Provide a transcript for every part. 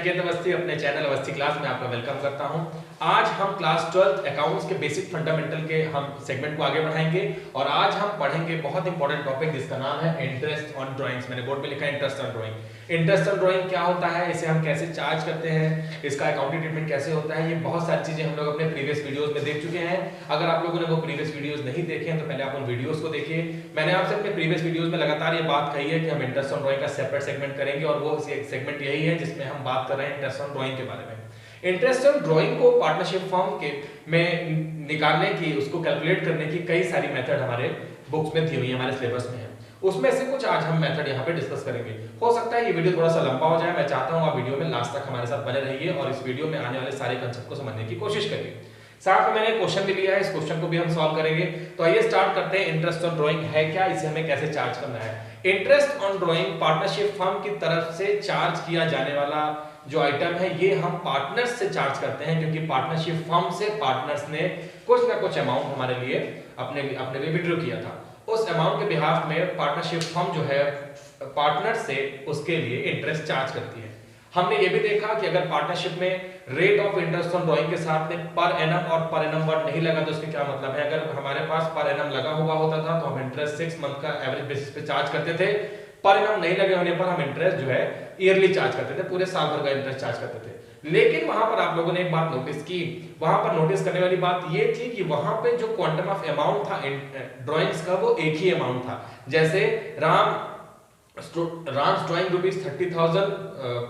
अनिकेत अवस्थी अपने channel Awasthi class में आपका वेलकम करता हूं। आज हम क्लास 12 अकाउंट्स के बेसिक फंडामेंटल के हम सेगमेंट को आगे बढ़ाएंगे और आज हम पढ़ेंगे बहुत इंपॉर्टेंट टॉपिक जिसका नाम है इंटरेस्ट ऑन ड्राइंग्स। मैंने बोर्ड पे लिखा है interest on drawing. Interest on drawing क्या होता है, इसे हम कैसे चार्ज करते हैं, इसका अकाउंटिंग ट्रीटमेंट कैसे होता है, ये बहुत सारी चीजें हम लोग अपने प्रीवियस वीडियोस में देख चुके हैं। अगर आप लोगों ने वो प्रीवियस वीडियोस नहीं देखे हैं तो पहले आप उन वीडियोस को देखिए। मैंने आपसे अपने प्रीवियस वीडियोस में लगातार ये बात कही है कि हम इंटरेस्ट ऑन ड्राइंग का सेपरेट सेगमेंट करेंगे और वो सेगमेंट यही है जिसमें हम बात कर रहे हैं इंटरेस्ट ऑन ड्राइंग के बारे में। इंटरेस्ट ऑन ड्राइंग को पार्टनरशिप फॉर्म के में निकालने की, उसको कैलकुलेट करने की कई सारी मेथड हमारे बुक्स में दी हुई है, हमारे सिलेबस में है। उसमें से कुछ आज हम मेथड यहाँ पे डिस्कस करेंगे। हो सकता है ये वीडियो थोड़ा सा लंबा हो जाए, मैं चाहता हूँ आप वीडियो में लास्ट तक हमारे साथ बने रहिए और इस वीडियो में आने वाले सारे कंसेप्ट को समझने की कोशिश करिए। साथ में मैंने क्वेश्चन भी लिया है, इस क्वेश्चन को भी हम सॉल्व करेंगे। तो आइए स्टार्ट करते हैं। इंटरेस्ट ऑन ड्राइंग है क्या, इसे हमें कैसे चार्ज करना है। Interest on drawing partnership firm की तरफ से चार्ज किया जाने वाला जो आइटम है, ये हम पार्टनर्स से चार्ज करते हैं क्योंकि पार्टनरशिप फर्म से पार्टनर्स ने कुछ ना कुछ अमाउंट हमारे लिए अपने लिए विड्रॉ किया था। उस अमाउंट के बिहाफ में पार्टनरशिप फर्म जो है पार्टनर से उसके लिए इंटरेस्ट चार्ज करती है। हमने ये भी देखा कि अगर पार्टनरशिप में rate of interest on drawing के साथ में पर एनम और पर एनम वर्ड नहीं लगा तो इसका क्या मतलब है। अगर हमारे पास पर एनम लगा हुआ होता था तो हम इंटरेस्ट 6 मंथ का एवरेज बेसिस पे चार्ज करते थे। पर एनम नहीं लगे होने पर हम इंटरेस्ट जो है ईयरली चार्ज करते थे, पूरे साल भर का इंटरेस्ट चार्ज करते थे। लेकिन वहां पर आप लोगों ने एक बात नोटिस की, वहां पर नोटिस करने वाली बात ये थी कि वहां पे जो क्वांटम ऑफ अमाउंट था ड्राइंग्स का वो एक ही अमाउंट था। जैसे Ram's drawing rupees 30,000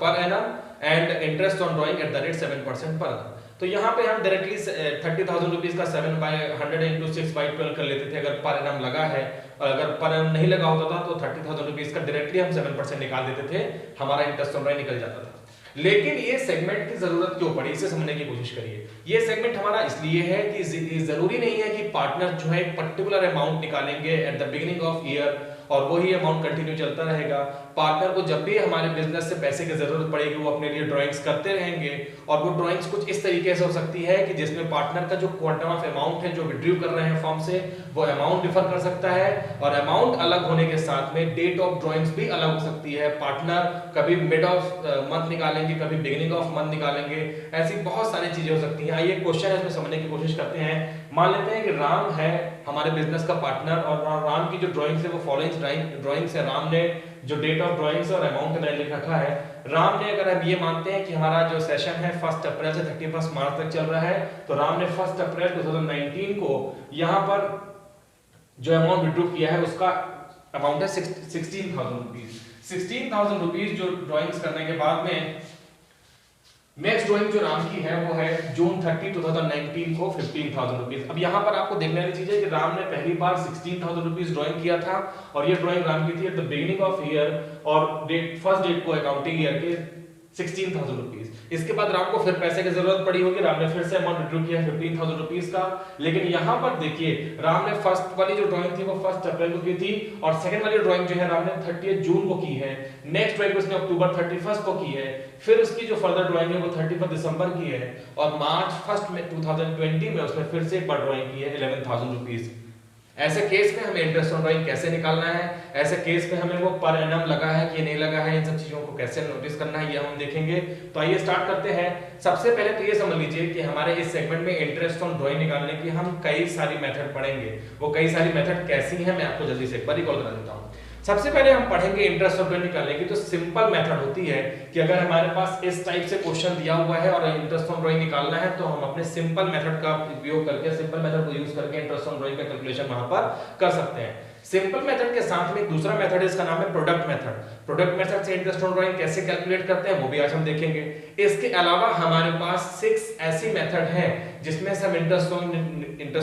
per annum and interest on drawing at the rate 7% पर एनम। तो यहाँ पे हम डायरेक्टली 30,000 रुपीज का 7/100 into 6/12 कर लेते थे अगर पर एनम लगा है, और अगर पर एनम नहीं लगा होता था तो 30,000 रुपीज का डायरेक्टली हम 7% निकाल देते थे, हमारा इंटरेस्ट ऑन ड्राइंग निकल जाता था। लेकिन ये सेगमेंट की जरूरत क्यों पड़ी, इसे समझने की कोशिश करिए। ये सेगमेंट हमारा इसलिए है कि जरूरी नहीं है कि पार्टनर जो है एक पर्टिकुलर अमाउंट निकालेंगे eight the beginning of year और वही अमाउंट कंटिन्यू चलता रहेगा। पार्टनर को जब भी हमारे बिजनेस से पैसे की जरूरत पड़ेगी वो अपने लिए ड्राइंग्स करते रहेंगे और वो ड्राइंग्स कुछ इस तरीके से हो सकती है कि जिसमें पार्टनर का जो क्वांटम ऑफ अमाउंट है जो विड्रॉ कर रहे हैं फॉर्म से वो अमाउंट डिफर कर सकता है और अमाउंट अलग होने के साथ में डेट ऑफ ड्राइंग्स भी अलग हो सकती है। पार्टनर कभी मिड ऑफ मंथ निकालेंगे, कभी बिगिनिंग ऑफ मंथ निकालेंगे, ऐसी बहुत सारी चीजें हो सकती हैं। आइए क्वेश्चन है इसमें समझने की कोशिश करते हैं। मान लेते हैं कि राम है हमारे बिजनेस का पार्टनर और राम की जो ड्राइंग्स है वो फॉलोइंग ड्राइंग्स है। राम ने जो डेट ऑफ ड्राइंग्स और अमाउंट मैंने लिख रखा है, राम ने, अगर हम ये मानते हैं कि हमारा जो सेशन है 1 अप्रैल से 31 मार्च तक चल रहा है, तो राम ने 1 अप्रैल 2019 को यहाँ पर जो अमाउंट विड्रॉ किया है उसका अमाउंट है 16,000 रुपीज। 16,000 रुपीज जो ड्राइंग्स करने के बाद में नेक्स्ट ड्राइंग जो राम की है वो है जून 30, 2019 को 15,000 रुपीज। अब यहाँ पर आपको देखने वाली चीज है कि राम ने पहली बार 16,000 रुपीज ड्राइंग किया था और ये ड्राइंग राम की थी eight the beginning of year और फर्स्ट डेट को अकाउंटिंग ईयर के 16,000 रुपीज। इसके बाद राम को फिर पैसे की जरूरत पड़ी होगी, राम ने फिर से अमाउंट विड्रॉ किया 15,000 रुपीज का। लेकिन यहाँ पर देखिए राम ने फर्स्ट वाली जो ड्राइंग थी वो 1 अप्रैल को की थी और सेकंड वाली ड्राइंग जो है राम ने 30 जून को की है। नेक्स्ट ड्राइंग उसने अक्टूबर 31 को की है, फिर उसकी जो फर्दर ड्राइंग है वो 31 दिसंबर की है और मार्च 1 में 2020 में उसने फिर से एक बार ड्राइंग की है 11,000 रुपीज। ऐसे केस में हमें इंटरेस्ट ऑन ड्राइंग कैसे निकालना है, ऐसे केस में हमें वो पर एनम लगा है कि नहीं लगा है, इन सब चीजों को कैसे नोटिस करना है ये हम देखेंगे। तो आइए स्टार्ट करते हैं। सबसे पहले तो ये समझ लीजिए कि हमारे इस सेगमेंट में इंटरेस्ट ऑन ड्राइंग निकालने की हम कई सारी मेथड पढ़ेंगे। वो कई सारी मेथड कैसी है मैं आपको जल्दी से एक बार रिकॉल करा देता हूँ। सबसे पहले हम पढ़ेंगे इंटरेस्ट ऑफ ड्राइंग निकालने की। तो सिंपल मेथड होती है कि अगर हमारे पास इस टाइप से क्वेश्चन दिया हुआ है और इंटरेस्ट ऑन ड्राइंग निकालना है तो हम अपने सिंपल मेथड का उपयोग करके, सिंपल मेथड को यूज करके इंटरेस्ट ऑन ड्राइंग का कैलकुलेशन वहां पर कर सकते हैं। सिंपल मेथड के साथ में एक दूसरा मेथड है, इसका नाम है प्रोडक्ट मेथड। प्रोडक्ट मेथड से इंटरेस्ट ऑन ड्राइंग कैसे कैलकुलेट करते हैं वो भी आज हम देखेंगे। इसके अलावा हमारे पास 6 ऐसी मेथड हैं जिसमें से हम इंटरेस्ट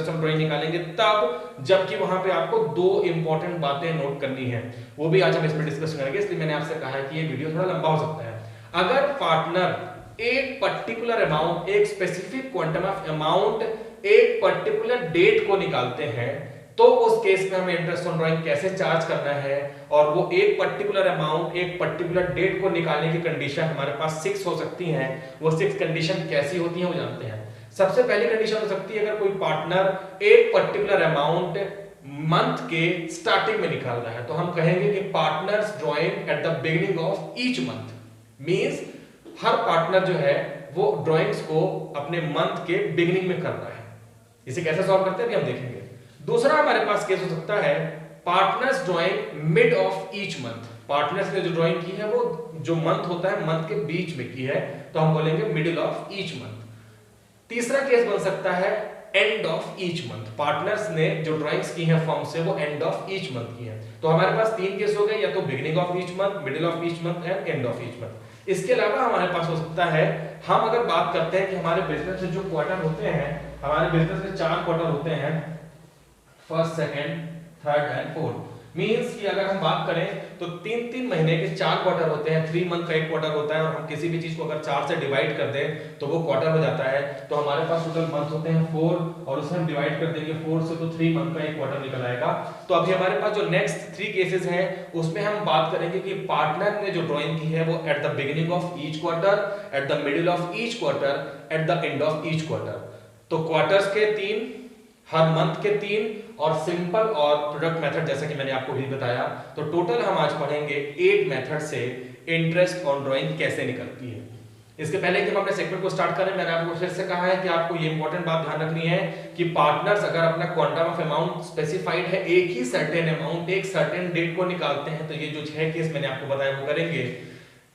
ऑन ड्राइंग निकालेंगे तब जबकि वहां पे आपको 2 इंपॉर्टेंट बातें नोट करनी है, वो भी आज हम इसमें डिस्कस करेंगे। इसलिए मैंने आपसे कहा है कि ये वीडियो थोड़ा लंबा हो सकता है। अगर पार्टनर एक पर्टिकुलर अमाउंट, एक स्पेसिफिक क्वांटम ऑफ अमाउंट एक पर्टिकुलर डेट को निकालते हैं तो उस केस में हमें इंटरेस्ट ऑन ड्राइंग कैसे चार्ज करना है और वो एक पर्टिकुलर अमाउंट एक पर्टिकुलर डेट को निकालने की कंडीशन हमारे पास 6 हो सकती हैं। वो 6 कंडीशन कैसी होती हैं वो जानते हैं। सबसे पहली कंडीशन हो सकती है अगर कोई पार्टनर एक पर्टिकुलर अमाउंट मंथ के स्टार्टिंग में निकाल रहा है तो हम कहेंगे कि partners drawing eight the beginning of each month means her partner जो है वो ड्राइंग्स को अपने मंथ के बिगिनिंग में करता है। इसे कैसे सॉल्व करते हैं अभी हम देखेंगे। दूसरा हमारे पास केस हो सकता है partners drawing mid of each month. Partners ने जो ड्राइंग की है वो जो मंथ होता है मंथ के बीच में की है, तो हम बोलेंगे मिडिल ऑफ ईच मंथ। तीसरा केस बन सकता है and of each month. Partners ने जो ड्राइंग्स की है फॉर्म से वो एंड ऑफ ईच मंथ की है। तो हमारे पास तीन केस हो गए, या तो beginning of each month, middle of each month and and of each month. इसके अलावा हमारे पास हो सकता है, हम अगर बात करते हैं कि हमारे बिजनेस में जो क्वार्टर होते हैं, हमारे बिजनेस में 4 क्वार्टर होते हैं, first, second, third and fourth. Means कि अगर हम बात करें तो 3-3 महीने के 4 क्वार्टर होते हैं, 3 मंथ का एक क्वार्टर होता है, और हम किसी भी चीज को अगर 4 से डिवाइड कर दें तो वो क्वार्टर हो जाता है। तो हमारे पास टोटल मंथ होते हैं 4, और उसमें हम डिवाइड कर देंगे 4 से, तो 3 मंथ का एक क्वार्टर निकल आएगा। तो अभी हमारे पास जो नेक्स्ट 3 केसेस हैं उसमें हम बात करेंगे कि पार्टनर ने जो ड्राइंग की है वो eight the beginning of each quarter, at the middle of each quarter, at the end of each quarter. तो क्वार्टर्स के 3, हर मंथ के 3, और सिंपल और प्रोडक्ट मेथड जैसा कि मैंने आपको भी बताया। तो टोटल हम आज पढ़ेंगे 8 मेथड से इंटरेस्ट ऑन ड्राइंग कैसे निकलती है। इसके पहले कि हम अपने सेगमेंट को स्टार्ट करें, मैंने आपको फिर से कहा है कि आपको ये इंपॉर्टेंट बात ध्यान रखनी है कि पार्टनर्स अगर अपना क्वांटम ऑफ अमाउंट स्पेसिफाइड है, एक ही सर्टेन अमाउंट एक सर्टेन डेट को निकालते हैं, तो ये जो 6 केस मैंने आपको बताया वो करेंगे।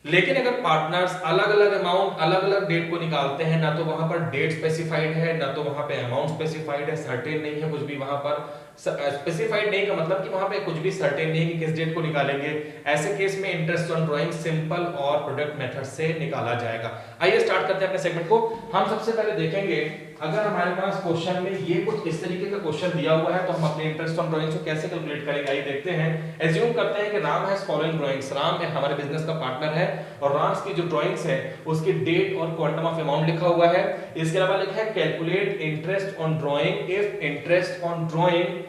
लेकिन अगर पार्टनर्स अलग अलग अमाउंट अलग अलग डेट को निकालते हैं, ना तो वहां पर डेट स्पेसिफाइड है, ना तो वहां पे अमाउंट स्पेसिफाइड है, सर्टेन नहीं है कुछ भी, वहां पर स्पेसिफाइड नहीं का मतलब कि वहां पे कुछ भी सर्टेन नहीं है कि किस डेट को निकालेंगे, ऐसे केस में इंटरेस्ट ऑन ड्राइंग सिंपल और प्रोडक्ट मेथड से निकाला जाएगा। आइए स्टार्ट करते हैं अपने सेगमेंट को। हम सबसे पहले देखेंगे, अगर हमारे पास क्वेश्चन में ये कुछ इस तरीके का क्वेश्चन दिया हुआ है तो हम अपने इंटरेस्ट ऑन ड्राइंग्स को कैसे कैलकुलेट करेंगे, आइए देखते हैं। एज्यूम करते हैं कि Ram has following drawings. Ram हमारे बिजनेस का पार्टनर है, और राम की जो ड्राइंग्स है उसकी डेट और क्वांटम ऑफ अमाउंट लिखा हुआ है। इसके अलावा लिखा है calculate interest on drawing if interest on drawing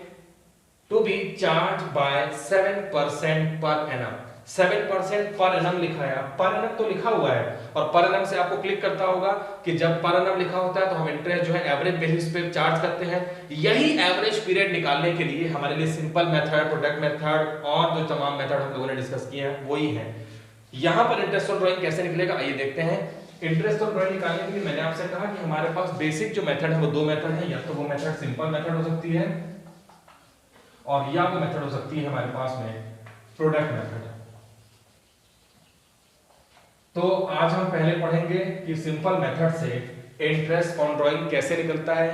to be charge by 7% पर एनम। 7% पर एनम लिखा है, पर एनम तो लिखा हुआ है, और पर एनम से आपको क्लिक करता होगा कि जब पर एनम लिखा होता है तो हम इंटरेस्ट जो है एवरेज बेसिस पे चार्ज करते हैं। यही एवरेज पीरियड निकालने के लिए हमारे लिए सिंपल मेथड, प्रोडक्ट मेथड और जो तमाम मेथड हम लोगों ने डिस्कस किए हैं वही है। यहां पर इंटरेस्ट ऑन ड्राइंग कैसे निकलेगा आइए देखते हैं। इंटरेस्ट ऑन ड्राइंग निकालने के लिए मैंने आपसे कहा कि हमारे पास बेसिक जो मेथड है वो 2 मेथड है, या तो वो मेथड सिंपल मेथड हो सकती है, और या वो मेथड हो सकती है हमारे पास में प्रोडक्ट मेथड। तो आज हम पहले पढ़ेंगे कि सिंपल मेथड से इंटरेस्ट ऑन ड्राइंग कैसे निकलता है।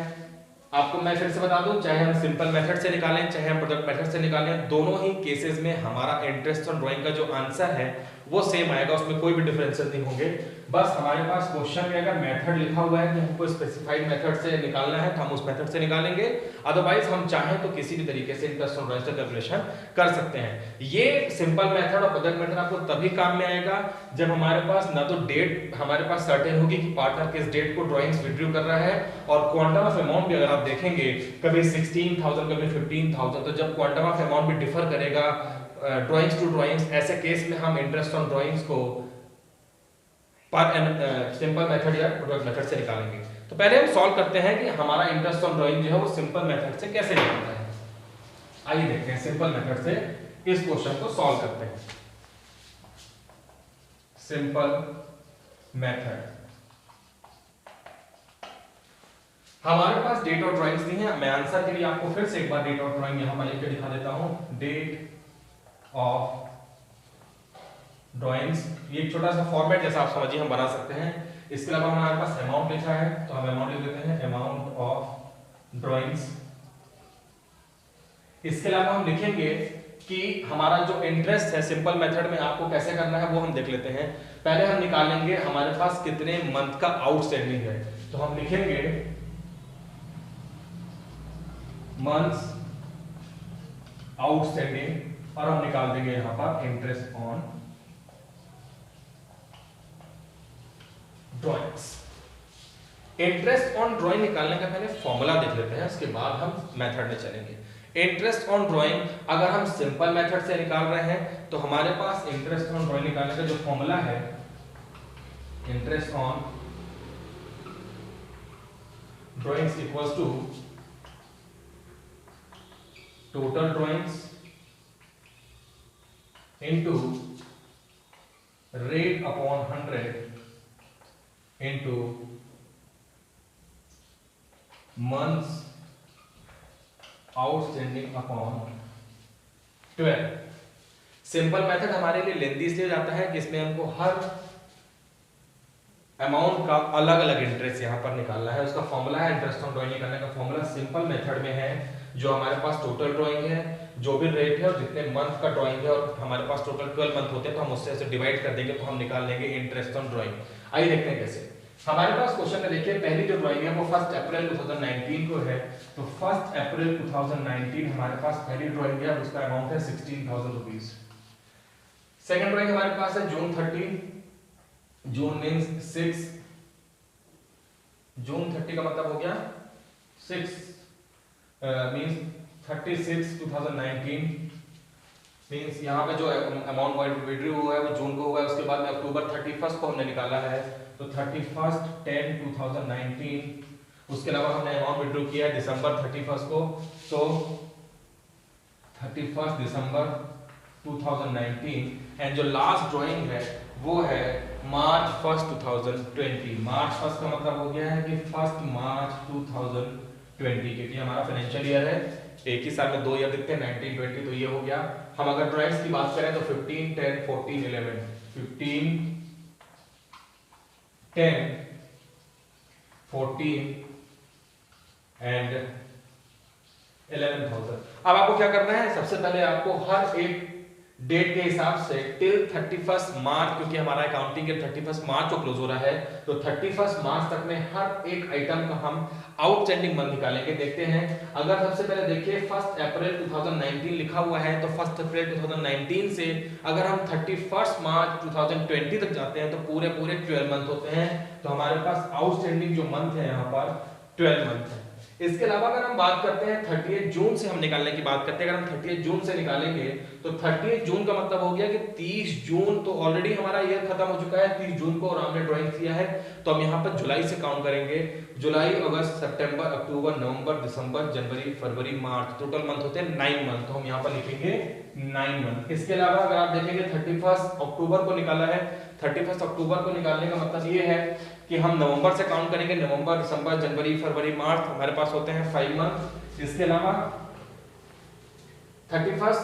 आपको मैं फिर से बता दूं, चाहे हम सिंपल मेथड से निकालें चाहे हम प्रोडक्ट मेथड से निकालें, दोनों ही केसेस में हमारा इंटरेस्ट ऑन ड्राइंग का जो आंसर है वो सेम आएगा, उसमें कोई भी डिफरेंसेस नहीं होंगे। बस हमारे पास क्वेश्चन में अगर मेथड लिखा हुआ है कि हमको स्पेसिफाइड मेथड से निकालना है तो हम उस मेथड से निकालेंगे, अदरवाइज हम चाहें तो किसी भी तरीके से इंटरेस्ट ऑन ड्राइंग का कैलकुलेशन कर सकते हैं। ये सिंपल मेथड और प्रोडक्ट मेथड आपको तभी काम में आएगा जब हमारे पास ना तो डेट हमारे पास सर्टेन होगी कि पार्टनर किस डेट को ड्राइंग्स विड्रॉ कर रहा है, और क्वांटम ऑफ अमाउंट भी अगर आप देखेंगे कभी 16,000 कभी 15,000, तो जब क्वांटम ऑफ अमाउंट भी डिफर करेगा ड्राइंग्स टू ड्राइंग्स, ऐसे केस में हम इंटरेस्ट ऑन ड्राइंग्स को पर सिंपल मेथड या प्रोडक्ट मेथड से निकालेंगे। तो पहले हम सॉल्व करते हैं कि हमारा इंटरेस्ट ऑन ड्राइंग जो है वो सिंपल मेथड से कैसे निकलता है। आइए देखते हैं सिंपल मेथड से इस क्वेश्चन को सॉल्व करते हैं। सिंपल मेथड, हमारे पास डेट और ड्राइंग्स नहीं है। मैं आंसर के लिए आपको फिर से एक बार डेट और ड्राइंग यहां पर लिख के दिखा देता हूं। डेट ऑफ ड्राइंग्स, ये एक छोटा सा फॉर्मेट जैसा आप समझिए हम बना सकते हैं। इसके अलावा हमारे पास अमाउंट लिखा है तो हम अमाउंट लिख देते हैं, अमाउंट ऑफ ड्राइंग्स। इसके अलावा हम लिखेंगे कि हमारा जो इंटरेस्ट है सिंपल मेथड में आपको कैसे करना है वो हम देख लेते हैं। पहले हम निकालेंगे हमारे पास कितने मंथ का आउटस्टैंडिंग है, तो हम लिखेंगे मंथ्स आउटस्टैंडिंग, और हम निकाल देंगे यहां पर interest on drawings. Interest on drawing निकालने का पहले फॉर्मूला देख लेते हैं, उसके बाद हम मेथड में चलेंगे। इंटरेस्ट ऑन ड्राइंग अगर हम सिंपल मेथड से निकाल रहे हैं तो हमारे पास इंटरेस्ट ऑन ड्राइंग निकालने का जो फॉर्मूला है, interest on drawings equals to total drawings into rate upon 100 into months outstanding upon 12। Simple method हमारे लिए लेंथी इसलिए जाता है कि इसमें हमको हर अमाउंट का अलग अलग इंटरेस्ट यहाँ पर निकालना है। उसका फॉर्मूला है, इंटरेस्ट ऑन ड्राइंग करने का फॉर्मूला सिंपल मेथड में है। जो हमारे पास टोटल ड्राइंग है, जो भी रेट है और जितने मंथ का ड्राइंग है, और हमारे पास टोटल 12 मंथ होते हैं तो हम उससे ऐसे डिवाइड कर देंगे तो हम निकाल लेंगे इंटरेस्ट ऑन ड्राइंग। आइए देखते हैं कैसे। हमारे पास क्वेश्चन में देखिए पहली जो ड्राइंग है वो 1 अप्रैल 2019 को है। तो 1 अप्रैल 2019 हमारे पास पहली ड्राइंग है, उसका अमाउंट है 16,000 रुपीज। सेकंड ड्राइंग हमारे पास है जून 30, जून मींस 6, जून 30 का मतलब हो गया 6 मींस 36 2019 मींस यहाँ पे जो अमाउंट विड्रॉ हुआ है वो जून को हुआ है। उसके बाद में अक्टूबर 31 को हमने निकाला है, तो 31/10/2019। उसके अलावा हमने अमाउंट विड्रॉ किया है दिसंबर 31 को, तो 31 दिसंबर 2019। एंड जो लास्ट ड्राइंग है वो है मार्च 1 2020। मार्च 1 का मतलब हो गया है कि 1 मार्च 2020, क्योंकि हमारा फाइनेंशियल ईयर है, एक ही साल में 2 ईयर दिखते हैं 19 20, तो ये हो गया। हम अगर ड्राइंग्स की बात करें तो 15 10 14 11 15 10 14 एंड 11,000। अब आपको क्या करना है, सबसे पहले आपको हर एक डेट के हिसाब से टिल 31 मार्च, क्योंकि हमारा अकाउंटिंग के 31 मार्च को क्लोज हो रहा है, तो 31 मार्च तक में हर एक आइटम का हम आउटस्टैंडिंग मंथ निकालेंगे। देखते हैं, अगर सबसे पहले देखिए 1 अप्रैल 2019 लिखा हुआ है, तो 1 अप्रैल 2019 से अगर हम 31 मार्च 2020 तक जाते हैं तो पूरे 12 मंथ होते हैं। तो हमारे पास आउटस्टैंडिंग जो मंथ है यहाँ पर 12 मंथ है। इसके अलावा अगर हम बात करते हैं 30 जून से हम निकालने की बात करते हैं, अगर हम 30 जून से निकालेंगे तो 30 जून का मतलब हो गया कि 30 जून तो ऑलरेडी हमारा ईयर खत्म हो चुका है, 30 जून को हमने ड्राइंग किया है, तो हम यहाँ पर जुलाई से काउंट करेंगे। जुलाई अगस्त सितंबर अक्टूबर नवंबर दिसंबर जनवरी फरवरी मार्च, टोटल मंथ होते हैं 9 मंथ, तो हम यहाँ पर लिखेंगे 9 मंथ। इसके अलावा अगर आप देखेंगे 31 अक्टूबर को निकाला है, 31 अक्टूबर को निकालने का मतलब ये है कि हम नवंबर से काउंट करेंगे, नवंबर दिसंबर जनवरी फरवरी मार्च, हमारे पास होते हैं 5 मंथ। इसके अलावा 31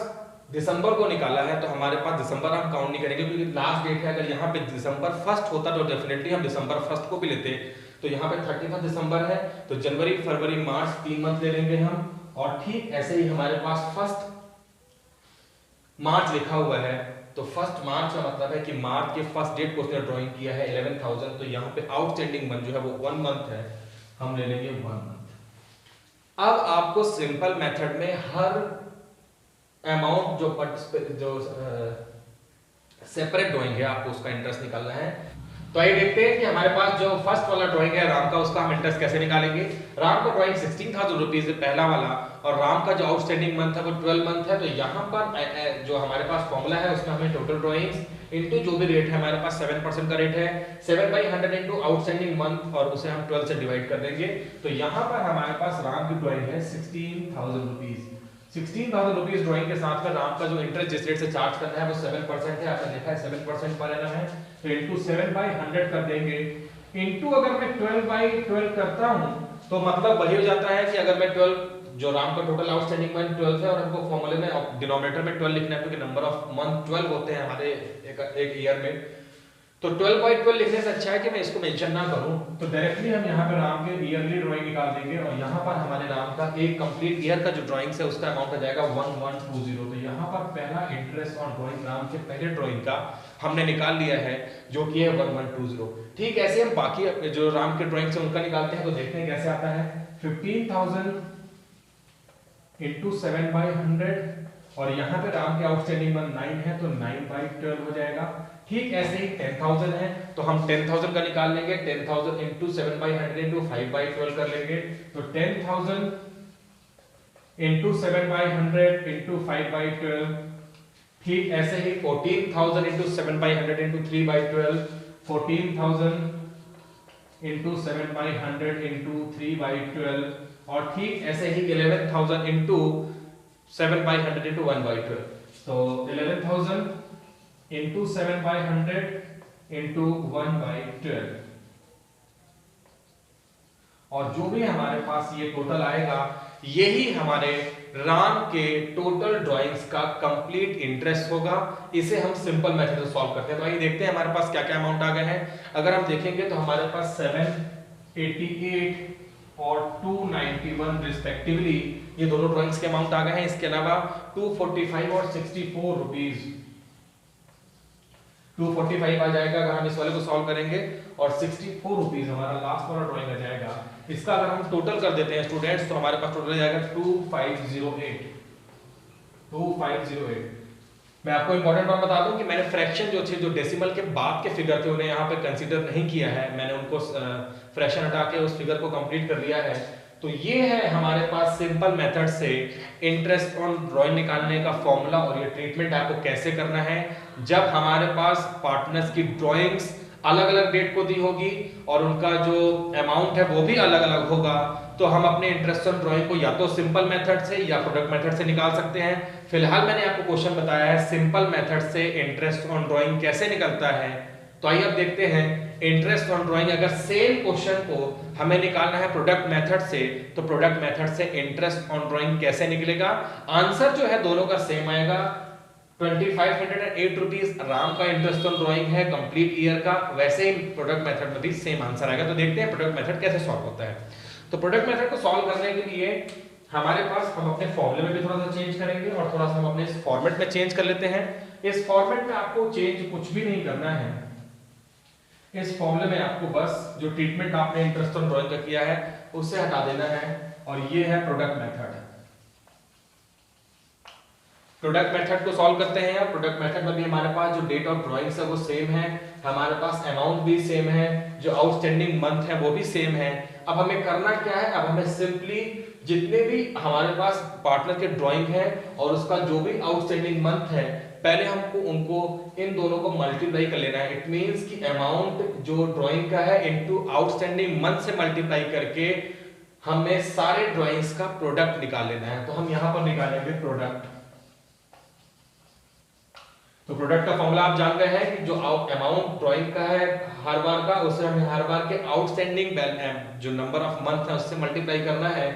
दिसंबर को निकाला है तो हमारे पास दिसंबर हम काउंट नहीं करेंगे क्योंकि लास्ट डेट है। अगर यहाँ पे दिसंबर 1 होता तो डेफिनेटली हम दिसंबर 1 को भी लेते, तो यहाँ पे 31 दिसंबर है तो जनवरी फरवरी मार्च 3 मंथ ले लेंगे हम। और ठीक ऐसे ही हमारे पास 1 मार्च लिखा हुआ है, तो 1 मार्च का मतलब है कि मार्च के फर्स्ट डेट को उसने ड्राइंग किया है 11,000, तो यहाँ पे आउटस्टैंडिंग मंथ जो है वो 1 मंथ है, हम ले लेंगे 1 मंथ। अब आपको सिंपल मेथड में हर अमाउंट जो सेपरेट ड्राइंग है आपको उसका इंटरेस्ट निकालना है। तो आइए देखते हैं कि हमारे पास जो फर्स्ट वाला ड्राइंग है राम का, उसका हम इंटरेस्ट कैसे निकालेंगे। राम का ड्राइंग 16,000 रुपीज है पहला वाला, और राम का जो आउटस्टैंडिंग मंथ है वो 12 मंथ है। तो यहाँ पर जो हमारे पास फॉर्मूला है उसमें हमें टोटल ड्राइंग्स इनटू जो भी रेट है, हमारे पास 7% का रेट है, 7/100 इनटू आउटस्टैंडिंग मंथ, और उसे हम 12 से डिवाइड कर देंगे। तो यहाँ पर हमारे पास राम की ड्राइंग है 16,000 रुपीज। 16,000 रुपीज ड्राइंग के साथ में राम का जो इंटरेस्ट जिस रेट से चार्ज करना है वो 7% है, आपने देखा है 7% पर एनम है, तो इनटू 7/100 कर देंगे। इनटू अगर मैं 12/12 करता हूं तो मतलब वही हो जाता है कि अगर मैं 12 जो राम का टोटल आउटस्टैंडिंग मंथ 12 है और हमको फॉर्मूले में डिनोमिनेटर में 12 लिखना है क्योंकि नंबर ऑफ मंथ 12 होते हैं हमारे एक ईयर में, तो 12/12 लिखने से अच्छा है कि मैं इसको मेंशन ना करूं। तो डायरेक्टली हम यहाँ पे राम के ईयरली ड्राइंग निकाल देंगे, और यहाँ पर हमारे राम का एक कंप्लीट ईयर का जो ड्राइंग्स है उसका अमाउंट आ जाएगा 1120। तो यहाँ पर पहला इंटरेस्ट ऑन ड्राइंग राम के पहले ड्राइंग का हमने निकाल लिया है जो कि है 1120। ठीक ऐसे हम बाकी जो राम के ड्राइंग से उनका निकालते हैं, तो देखते हैं कैसे आता है। 15,000 इंटू 7/100, और यहाँ पे राम के आउटस्टैंडिंग मंथ 9 है तो 9/12 हो जाएगा। ठीक ऐसे ही 10,000 है तो हम 10,000 का निकाल लेंगे, 10,000 इंटू 7/100 इंटू 5/12 कर लेंगे, तो 10,000 इंटू 7/100 इंटू 5/12। ठीक ऐसे ही 14,000 इंटू 7/100 इंटू 3/12, 14,000 इंटू 7/100 इंटू 3/12, और ठीक ऐसे ही 11,000 इंटू 7/100 इंटू 1/12। तो 11,000 इंटू 7/100 इंटू 1/12, और जो भी हमारे पास ये टोटल आएगा यही हमारे राम के टोटल ड्राइंग्स का कंप्लीट इंटरेस्ट होगा। इसे हम सिंपल मेथड से सॉल्व करते हैं। तो आइए देखते हैं हमारे पास क्या क्या अमाउंट आ गए हैं। अगर हम देखेंगे तो हमारे पास 788 और 291 रिस्पेक्टिवली ये दोनों ड्राइंग्स के अमाउंट आ गए हैं। इसके अलावा 245 और 64 रुपीज 245 आ जाएगा अगर हम इस वाले को सॉल्व करेंगे, और 64 रुपीज हमारा लास्ट वाला ड्राइंग आ जाएगा। इसका अगर हम टोटल कर देते हैं स्टूडेंट्स तो हमारे पास टोटल आ जाएगा 2508। मैं आपको इंपॉर्टेंट बात बता दूं कि मैंने फ्रैक्शन जो थे, जो डेसिमल के बाद के फिगर थे, उन्हें यहाँ पे कंसीडर नहीं किया है। मैंने उनको फ्रैक्शन हटा के उस फिगर को कंप्लीट कर लिया है। तो ये है हमारे पास सिंपल मेथड से इंटरेस्ट ऑन ड्राइंग निकालने का फॉर्मूला, और ये ट्रीटमेंट आपको कैसे करना है। जब हमारे पास पार्टनर्स की ड्राइंग्स अलग अलग डेट को दी होगी और उनका जो अमाउंट है वो भी अलग अलग होगा, तो हम अपने इंटरेस्ट ऑन ड्राइंग को या तो सिंपल मेथड से या प्रोडक्ट मेथड से निकाल सकते हैं। फिलहाल मैंने आपको क्वेश्चन बताया है सिंपल मेथड से इंटरेस्ट ऑन ड्राइंग कैसे निकलता है। तो आइए अब देखते हैं इंटरेस्ट ऑन ड्राइंग। अगर सेम क्वेश्चन को हमें निकालना है प्रोडक्ट मेथड से, तो प्रोडक्ट मेथड से इंटरेस्ट ऑन ड्राइंग कैसे निकलेगा। आंसर जो है दोनों का सेम आएगा। 2508 रुपीज राम का इंटरेस्ट ऑन ड्राइंग है कंप्लीट ईयर का, वैसे ही प्रोडक्ट मेथड में भी सेम आंसर आएगा। तो देखते हैं प्रोडक्ट मेथड कैसे सॉल्व होता है। तो प्रोडक्ट मेथड को सॉल्व करने के लिए हमारे पास हम अपने फॉर्मूले में भी थोड़ा सा चेंज करेंगे और थोड़ा सा हम अपने इस फॉर्मेट में चेंज कर लेते हैं। इस फॉर्मेट में आपको चेंज कुछ भी नहीं करना है। इस फॉर्मूले में आपको बस जो ट्रीटमेंट आपने इंटरेस्ट ऑन ड्राइंग का किया है उसे हटा देना है, और ये है प्रोडक्ट मेथड। प्रोडक्ट मेथड को सॉल्व करते हैं। यार प्रोडक्ट मेथड में भी हमारे पास जो डेट ऑफ ड्राइंग्स है वो सेम है, हमारे पास अमाउंट भी सेम है, जो आउटस्टैंडिंग मंथ है वो भी सेम है। अब हमें करना क्या है, अब हमें सिंपली जितने भी हमारे पास पार्टनर के ड्राइंग है और उसका जो भी आउटस्टैंडिंग मंथ है, पहले हमको उनको इन दोनों को मल्टीप्लाई कर लेना है। इट मींस कि अमाउंट जो ड्राइंग का है इनटू आउटस्टैंडिंग मंथ से मल्टीप्लाई करके हमें सारे ड्राइंग्स का प्रोडक्ट निकाल लेना है। तो हम यहां पर निकालेंगे प्रोडक्ट। तो प्रोडक्ट का फॉर्मूला आप जान गए हैं कि जो अमाउंट ड्राइंग का है हर बार का, उसे हमें हर बार के आउटस्टैंडिंग जो नंबर ऑफ मंथ है उससे मल्टीप्लाई करना है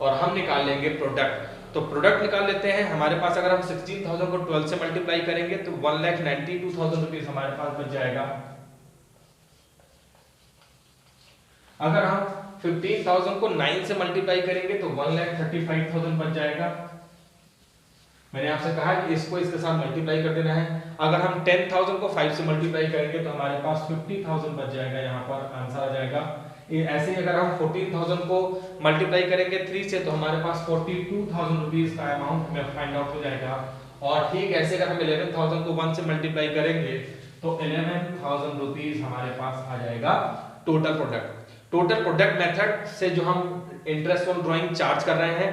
और हम निकाल लेंगे प्रोडक्ट। तो प्रोडक्ट निकाल लेते हैं। हमारे पास अगर हम 16,000 को 12 से मल्टीप्लाई करेंगे तो 1,92,000 रुपीज हमारे पास बच जाएगा। अगर हम 15,000 को 9 से मल्टीप्लाई करेंगे तो 1,35,000 बच जाएगा। मैंने आपसे कहा कि इसको इसके साथ मल्टीप्लाई कर देना है। अगर हम 10,000 को 5 से मल्टीप्लाई करेंगे तो हमारे पास 50,000 बच जाएगा, यहाँ पर आंसर आ जाएगा। ऐसे ही अगर हम 14,000 को मल्टीप्लाई करेंगे 3 से तो हमारे पास 42,000 रुपीज का अमाउंट हमें फाइंड आउट हो जाएगा। और ठीक ऐसे अगर हम 11,000 को 1 से मल्टीप्लाई करेंगे तो 11,000 रुपीज हमारे पास आ जाएगा total product. Total product method से जो हम इंटरेस्ट ऑन ड्राइंग चार्ज कर रहे हैं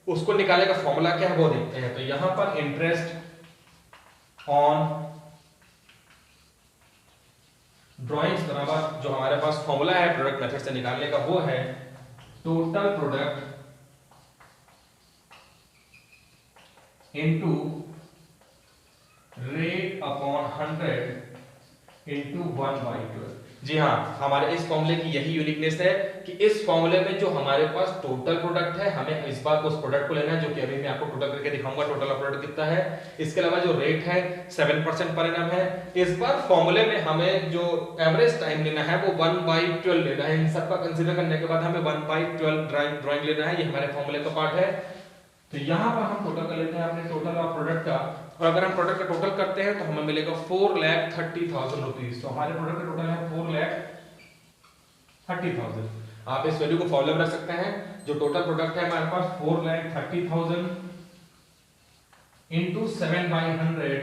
उसको निकालने का फॉर्मूला क्या है वो देखते हैं। तो यहां पर इंटरेस्ट ऑन ड्राइंग्स बराबर जो हमारे पास फॉर्मूला है प्रोडक्ट मेथड से निकालने का वो है total product into rate upon 100 into 1/12। जी हाँ, हमारे इस फॉर्मूले की यही यूनिकनेस है कि इस फॉर्मूले में जो हमारे पास टोटल प्रोडक्ट है हमें इस बार उस प्रोडक्ट को लेना है, जो कि अभी मैं आपको टोटल करके दिखाऊंगा टोटल प्रोडक्ट कितना है। इसके अलावा जो रेट है 7% पर एनम है। इस बार फॉर्मूले में हमें जो एवरेज टाइम लेना है वो 1/12 लेना है। इन सब का कंसीडर करने के बाद हमें 1/12 ड्राइंग लेना है। ये हमारे फॉर्मूले का पार्ट है। तो यहाँ पर हम टोटल कर लेते हैं अपने टोटल ऑफ प्रोडक्ट का, और अगर हम प्रोडक्ट का टोटल करते हैं तो हमें मिलेगा 4,30,000 रुपीज। तो हमारे प्रोडक्ट का टोटल है 4,30,000। आप इस वैल्यू को फॉर्मूला में रख सकते हैं। जो टोटल प्रोडक्ट है हमारे पास 4,30,000 इंटू 7/100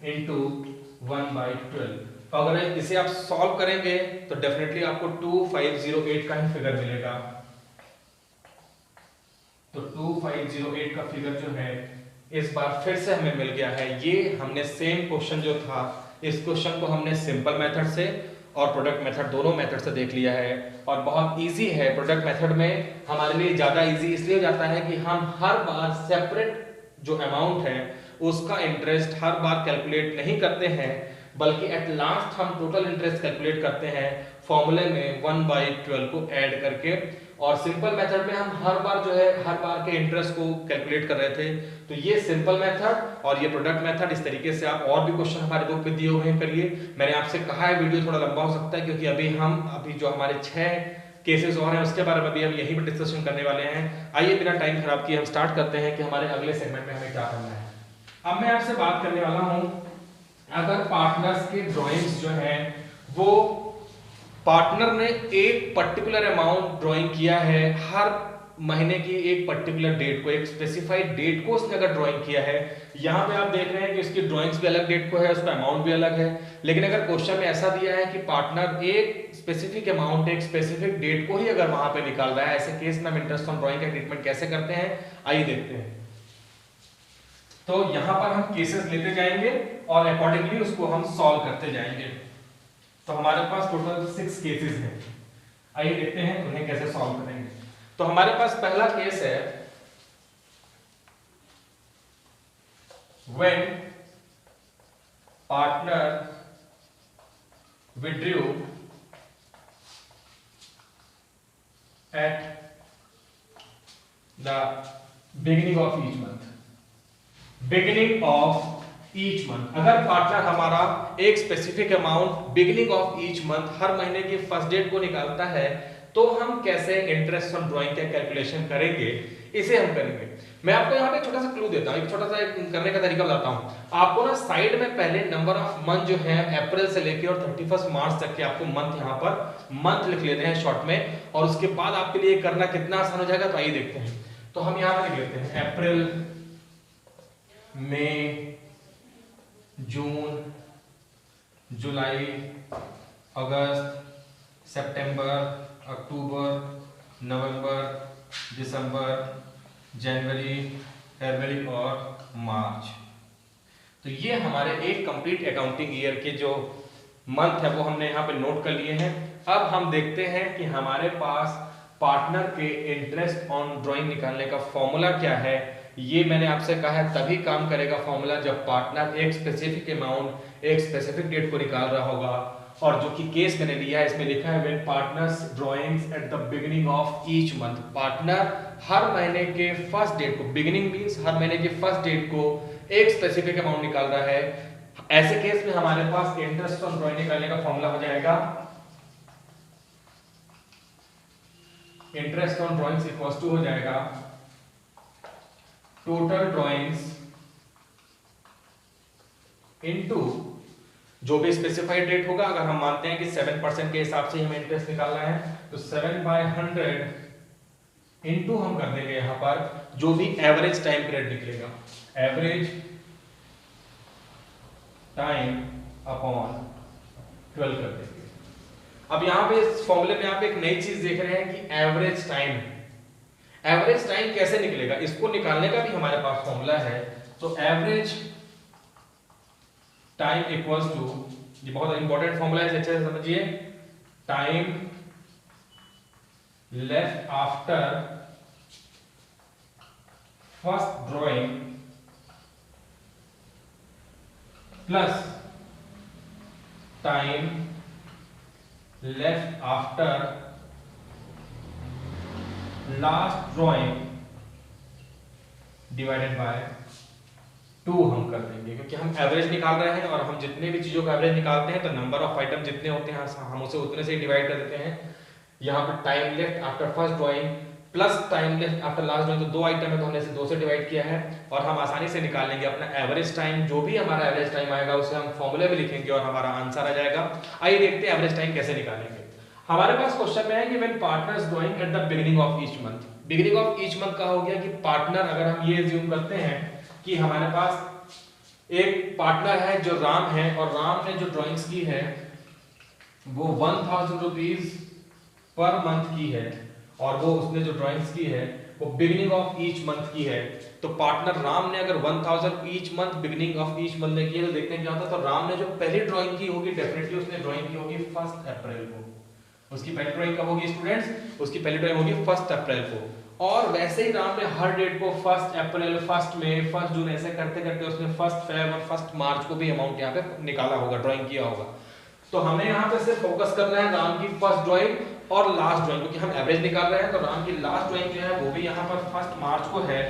इंटू 1/12। तो अगर इसे आप सॉल्व करेंगे तो डेफिनेटली आपको 2508 का ही फिगर मिलेगा। तो 2508 का फिगर जो है इस बार फिर से हमें मिल गया है। ये हमने सेम क्वेश्चन जो था इस क्वेश्चन को हमने सिंपल मेथड से और प्रोडक्ट मेथड दोनों मेथड से देख लिया है, और बहुत इजी है। प्रोडक्ट मेथड में हमारे लिए ज्यादा इजी इसलिए हो जाता है कि हम हर बार सेपरेट जो अमाउंट है उसका इंटरेस्ट हर बार कैलकुलेट नहीं करते हैं, बल्कि एट लास्ट हम टोटल इंटरेस्ट कैलकुलेट करते हैं फॉर्मूले में 1/12 को ऐड करके, और सिंपल मेथड में हम हर बार जो है हर बार के इंटरेस्ट को कैलकुलेट कर रहे थे। तो ये सिंपल मेथड और ये प्रोडक्ट मेथड, इस तरीके से आप और भी क्वेश्चन हमारे बुक पे दिए हुए हैं करिए। मैंने आपसे कहा है वीडियो थोड़ा लंबा हो सकता है क्योंकि अभी जो हमारे 6 केसेस और हैं उसके बारे में भी हम यहीं पर डिस्कशन करने वाले हैं। आइए बिना टाइम खराब किए हम स्टार्ट करते हैं कि हमारे अगले सेगमेंट में हमें क्या करना है। अब मैं आपसे बात करने वाला हूं, अगर पार्टनर्स के ड्राइंग्स जो हैं वो पार्टनर ने एक पर्टिकुलर अमाउंट ड्राइंग किया है, हर महीने की एक पर्टिकुलर डेट को, एक स्पेसिफाइड डेट को उसने अगर ड्राइंग किया है, यहाँ पे आप देख रहे हैं कि उसकी ड्राइंग्स भी अलग डेट को है, उसका अमाउंट भी अलग है। लेकिन अगर क्वेश्चन में ऐसा दिया है कि पार्टनर एक स्पेसिफिक अमाउंट एक स्पेसिफिक डेट को ही अगर वहां पे निकाल रहा है, ऐसे केस में हम इंटरेस्ट ऑन ड्राइंग का ट्रीटमेंट कैसे करते हैं आइए देखते हैं। तो यहाँ पर हम केसेस लेते जाएंगे और अकॉर्डिंगली उसको हम सॉल्व करते जाएंगे। तो हमारे पास टोटल 6 केसेस हैं, आइए देखते हैं उन्हें कैसे सॉल्व करेंगे। तो हमारे पास पहला केस है when partner withdrew at the beginning of each month, beginning of each month. अगर पार्टनर हमारा एक specific amount beginning of each month हर महीने की फर्स्ट डेट को निकालता है, तो हम कैसे इंटरेस्ट ऑन ड्राइंग का कैलकुलेशन करेंगे, इसे हम करेंगे। मैं आपको यहाँ पे छोटा सा क्लू देता हूँ, एक छोटा सा करने का तरीका बताता हूँ। आपको ना साइड में पहले नंबर ऑफ मंथ जो है अप्रैल से लेके और 31 मार्च तक के आपको मंथ यहाँ पर मंथ लिख लेते हैं शॉर्ट में, और उसके बाद आपके लिए करना कितना आसान हो जाएगा। तो आइए देखते हैं। तो हम यहाँ पे लिख लेते हैं अप्रैल, मई, जून, जुलाई, अगस्त, सितंबर, अक्टूबर, नवंबर, दिसंबर, जनवरी, फरवरी और मार्च। तो ये हमारे एक कंप्लीट अकाउंटिंग ईयर के जो मंथ है वो हमने यहाँ पे नोट कर लिए हैं। अब हम देखते हैं कि हमारे पास पार्टनर के इंटरेस्ट ऑन ड्राइंग निकालने का फॉर्मूला क्या है। ये मैंने आपसे कहा है तभी काम करेगा फॉर्मूला जब पार्टनर एक स्पेसिफिक अमाउंट एक स्पेसिफिक डेट को निकाल रहा होगा। और जो कि केस मैंने लिया है इसमें लिखा है when partners drawings at the beginning of each month, partner हर महीने के फर्स्ट डेट को, बिगिनिंग मींस हर महीने की फर्स्ट डेट को एक स्पेसिफिक अमाउंट निकाल रहा है। ऐसे केस में हमारे पास इंटरेस्ट ऑन ड्राइंग निकालने का फॉर्मूला हो जाएगा interest on drawings equals to हो जाएगा टोटल ड्राइंग्स इनटू जो भी स्पेसिफाइड रेट होगा। अगर हम मानते हैं कि 7% के हिसाब से हमें इंटरेस्ट निकालना है तो 7/100 इनटू हम कर देंगे यहां पर जो भी एवरेज टाइम पीरियड निकलेगा, एवरेज टाइम अपॉन 12 कर देंगे। अब यहां पे इस फॉर्मूले में आप एक नई चीज देख रहे हैं कि एवरेज टाइम। एवरेज टाइम कैसे निकलेगा, इसको निकालने का भी हमारे पास फॉर्मूला है। तो एवरेज टाइम इक्वल्स टू, ये बहुत इंपॉर्टेंट फॉर्मूला है, अच्छे से समझिए, time left after first drawing plus time left after last drawing divided by 2 हम कर देंगे, क्योंकि हम एवरेज निकाल रहे हैं और हम जितने भी चीजों का एवरेज निकालते हैं तो नंबर ऑफ आइटम जितने होते हैं हम उसे उतने से ही डिवाइड कर देते हैं। यहाँ पे time left after first drawing plus time left after last drawing, तो 2 आइटम है तो हमने इसे 2 से डिवाइड किया है और हम आसानी से निकाल लेंगे अपना एवरेज टाइम। जो भी हमारा एवरेज टाइम आएगा उसे हम फॉर्मूले में लिखेंगे और हमारा आंसर आ जाएगा। आइए देखते हैं एवरेज टाइम कैसे निकालेंगे। हमारे पास क्वेश्चन में है कि when partners drawing eight the beginning of each month. Beginning of each month का हो गया कि पार्टनर, अगर हम ये अज्यूम करते हैं कि हमारे पास एक पार्टनर है जो राम है और राम ने जो ड्राइंग्स की है वो 1000 रुपीज पर मंथ की है और वो उसने जो ड्राइंग्स की है वो बिगिनिंग ऑफ ईच मंथ की है। तो पार्टनर राम ने अगर 1000 each month beginning of each month ने की है तो देखते हैं क्या होता है। तो राम ने जो पहली ड्राइंग की होगी डेफिनेटली उसने ड्राइंग की होगी 1 अप्रैल को। उसकी पहली ड्राइंग कब होगी स्टूडेंट्स, उसकी पहली ड्राइंग होगी 1 अप्रैल को। और वैसे ही राम ने हर डेट को 1 अप्रैल, 1 मई, 1 जून ऐसे करते करते उसने 1 फेब और 1 मार्च को भी अमाउंट यहाँ पे निकाला होगा, ड्राइंग किया होगा। तो हमें यहाँ पे सिर्फ फोकस करना है राम की फर्स्ट ड्राइंग और लास्ट ड्राइंग, क्योंकि हम एवरेज निकाल रहे हैं। तो राम की लास्ट ड्राइंग जो है वो भी यहाँ पर 1 मार्च को है,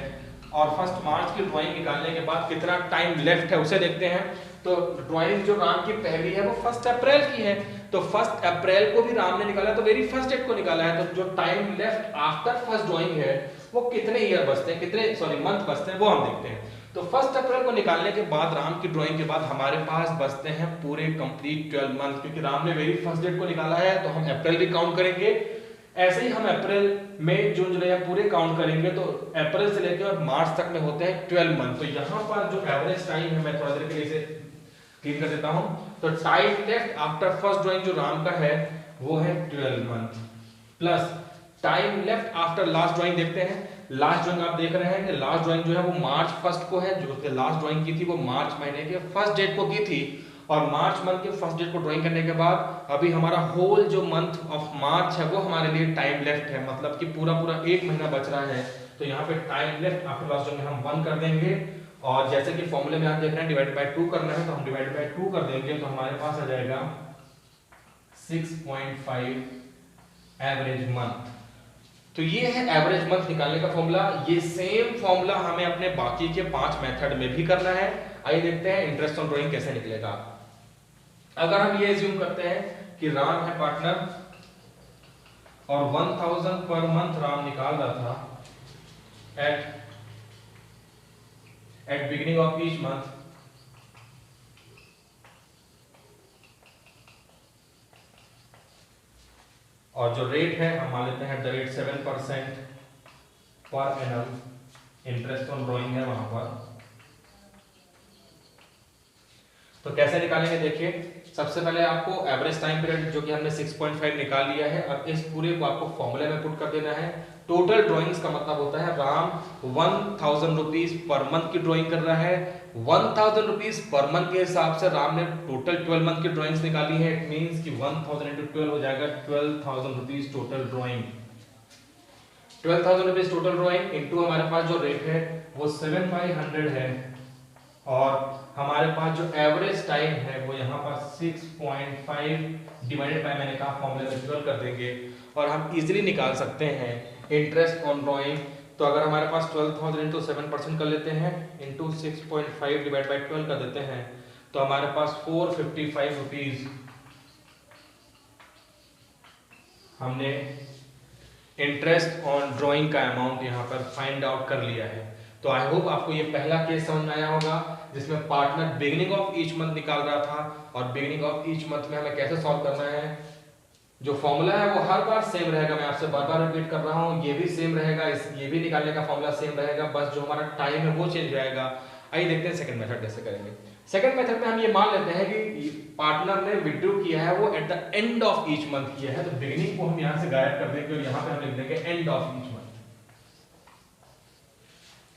और 1 मार्च की ड्राइंग निकालने के बाद कितना टाइम लेफ्ट है उसे देखते हैं। तो ड्राइंग जो राम की पहली है वो 1 अप्रैल की है, तो 1 अप्रैल को भी राम ने निकाला, तो वेरी फर्स्ट डेट को निकाला है। तो जो time left after first drawing है वो कितने ईयर बचते हैं, कितने मंथ बचते हैं, वो हम देखते हैं। तो 1 अप्रैल को निकालने के बाद राम की ड्राइंग के बाद हमारे पास बचते हैं पूरे कंप्लीट 12 मंथ, क्योंकि राम ने वेरी फर्स्ट डेट को निकाला है तो हम अप्रैल भी काउंट करेंगे। ऐसे ही हम अप्रैल, मई, जून, जुलाई पूरे काउंट करेंगे, तो अप्रैल से लेकर मार्च तक में होते हैं 12 मंथ। तो यहाँ पर जो एवरेज टाइम है, मैं थोड़ा देर के लिए इसे क्लीन कर देता हूँ। तो time left after first drawing जो राम का है वो है 12 month, plus time left after last drawing देखते हैं। लास्ट ड्राइंग आप देख रहे हैं कि लास्ट ड्राइंग जो है वो मार्च 1 को है, जो लास्ट ड्राइंग की थी वो मार्च महीने के फर्स्ट डेट को की थी, और मार्च मंथ के फर्स्ट डेट को ड्राइंग करने के बाद अभी हमारा होल जो मंथ ऑफ मार्च है वो हमारे लिए टाइम लेफ्ट है, मतलब कि पूरा 1 महीना बच रहा है। तो यहाँ पे time left after last drawing हम 1 कर देंगे, और जैसे कि फॉर्मूले में आप देख रहे हैं डिवाइड बाय 2 करना है, तो हम डिवाइड बाय 2 कर देंगे, तो हमारे पास आ जाएगा 6.5 एवरेज मंथ। तो ये है एवरेज मंथ निकालने का फॉर्मूला। ये सेम फॉर्मूला हमें अपने बाकी के 5 मेथड में भी करना है। आइए देखते हैं इंटरेस्ट ऑन ड्राइंग कैसे निकलेगा। अगर हम ये एज्यूम करते हैं कि राम है पार्टनर और 1000 पर मंथ राम निकाल रहा था at beginning of each month, और जो रेट है हम मान लेते हैं एट द रेट 7% पर एनम इंटरेस्ट ऑन ड्राइंग है वहां पर। तो कैसे निकालेंगे देखिए, सबसे पहले आपको एवरेज टाइम पीरियड जो कि हमने 6.5 निकाल लिया है, अब इस पूरे को आपको फॉर्मूले में पुट कर देना है। टोटल ड्राइंग्स का मतलब होता है राम 1000 रुपीज पर मंथ की ड्राइंग कर रहा है। 1000 रुपीज पर मंथ के हिसाब से राम ने टोटल 12 मंथ की ड्राइंग्स निकाली है। इट मींस कि 1000 into 12 हो जाएगा 12,000 rupees total drawing. 12,000 rupees total drawing into हमारे पास जो रेट है वो 7/100 है, और हमारे पास जो एवरेज टाइम है वो यहाँ पर 6.5 डिवाइडेड बाय, मैंने कहा फॉर्मूले में 12 कर देंगे, और हम इजीली निकाल सकते हैं इंटरेस्ट ऑन ड्राइंग। तो अगर हमारे पास 12,000 into 7% कर लेते हैं इंटू 6.5 डिवाइड बाय 12 कर देते हैं, तो हमारे पास 455 रुपीज हमने इंटरेस्ट ऑन ड्राइंग का अमाउंट यहाँ पर फाइंड आउट कर लिया है। तो आई होप आपको ये पहला केस समझ में आया होगा, जिसमें partner beginning of each month निकाल रहा था, और बिगिनिंग ऑफ ईच मंथ में हमें कैसे सॉल्व करना है। जो फॉर्मूला है वो हर बार सेम रहेगा, मैं आपसे बार बार रिपीट कर रहा हूँ, ये भी सेम रहेगा, ये भी निकालने का फॉर्मूला सेम रहेगा, बस जो हमारा टाइम है वो चेंज रहेगा। आइए देखते हैं सेकंड मेथड कैसे करेंगे। सेकंड मेथड में हम ये मान लेते हैं कि पार्टनर ने विथड्रॉ किया है वो eight the end of each month किया है, तो बिगिनिंग को हम यहाँ से गायब कर देंगे और यहाँ पे हम लिख देंगे and of each month.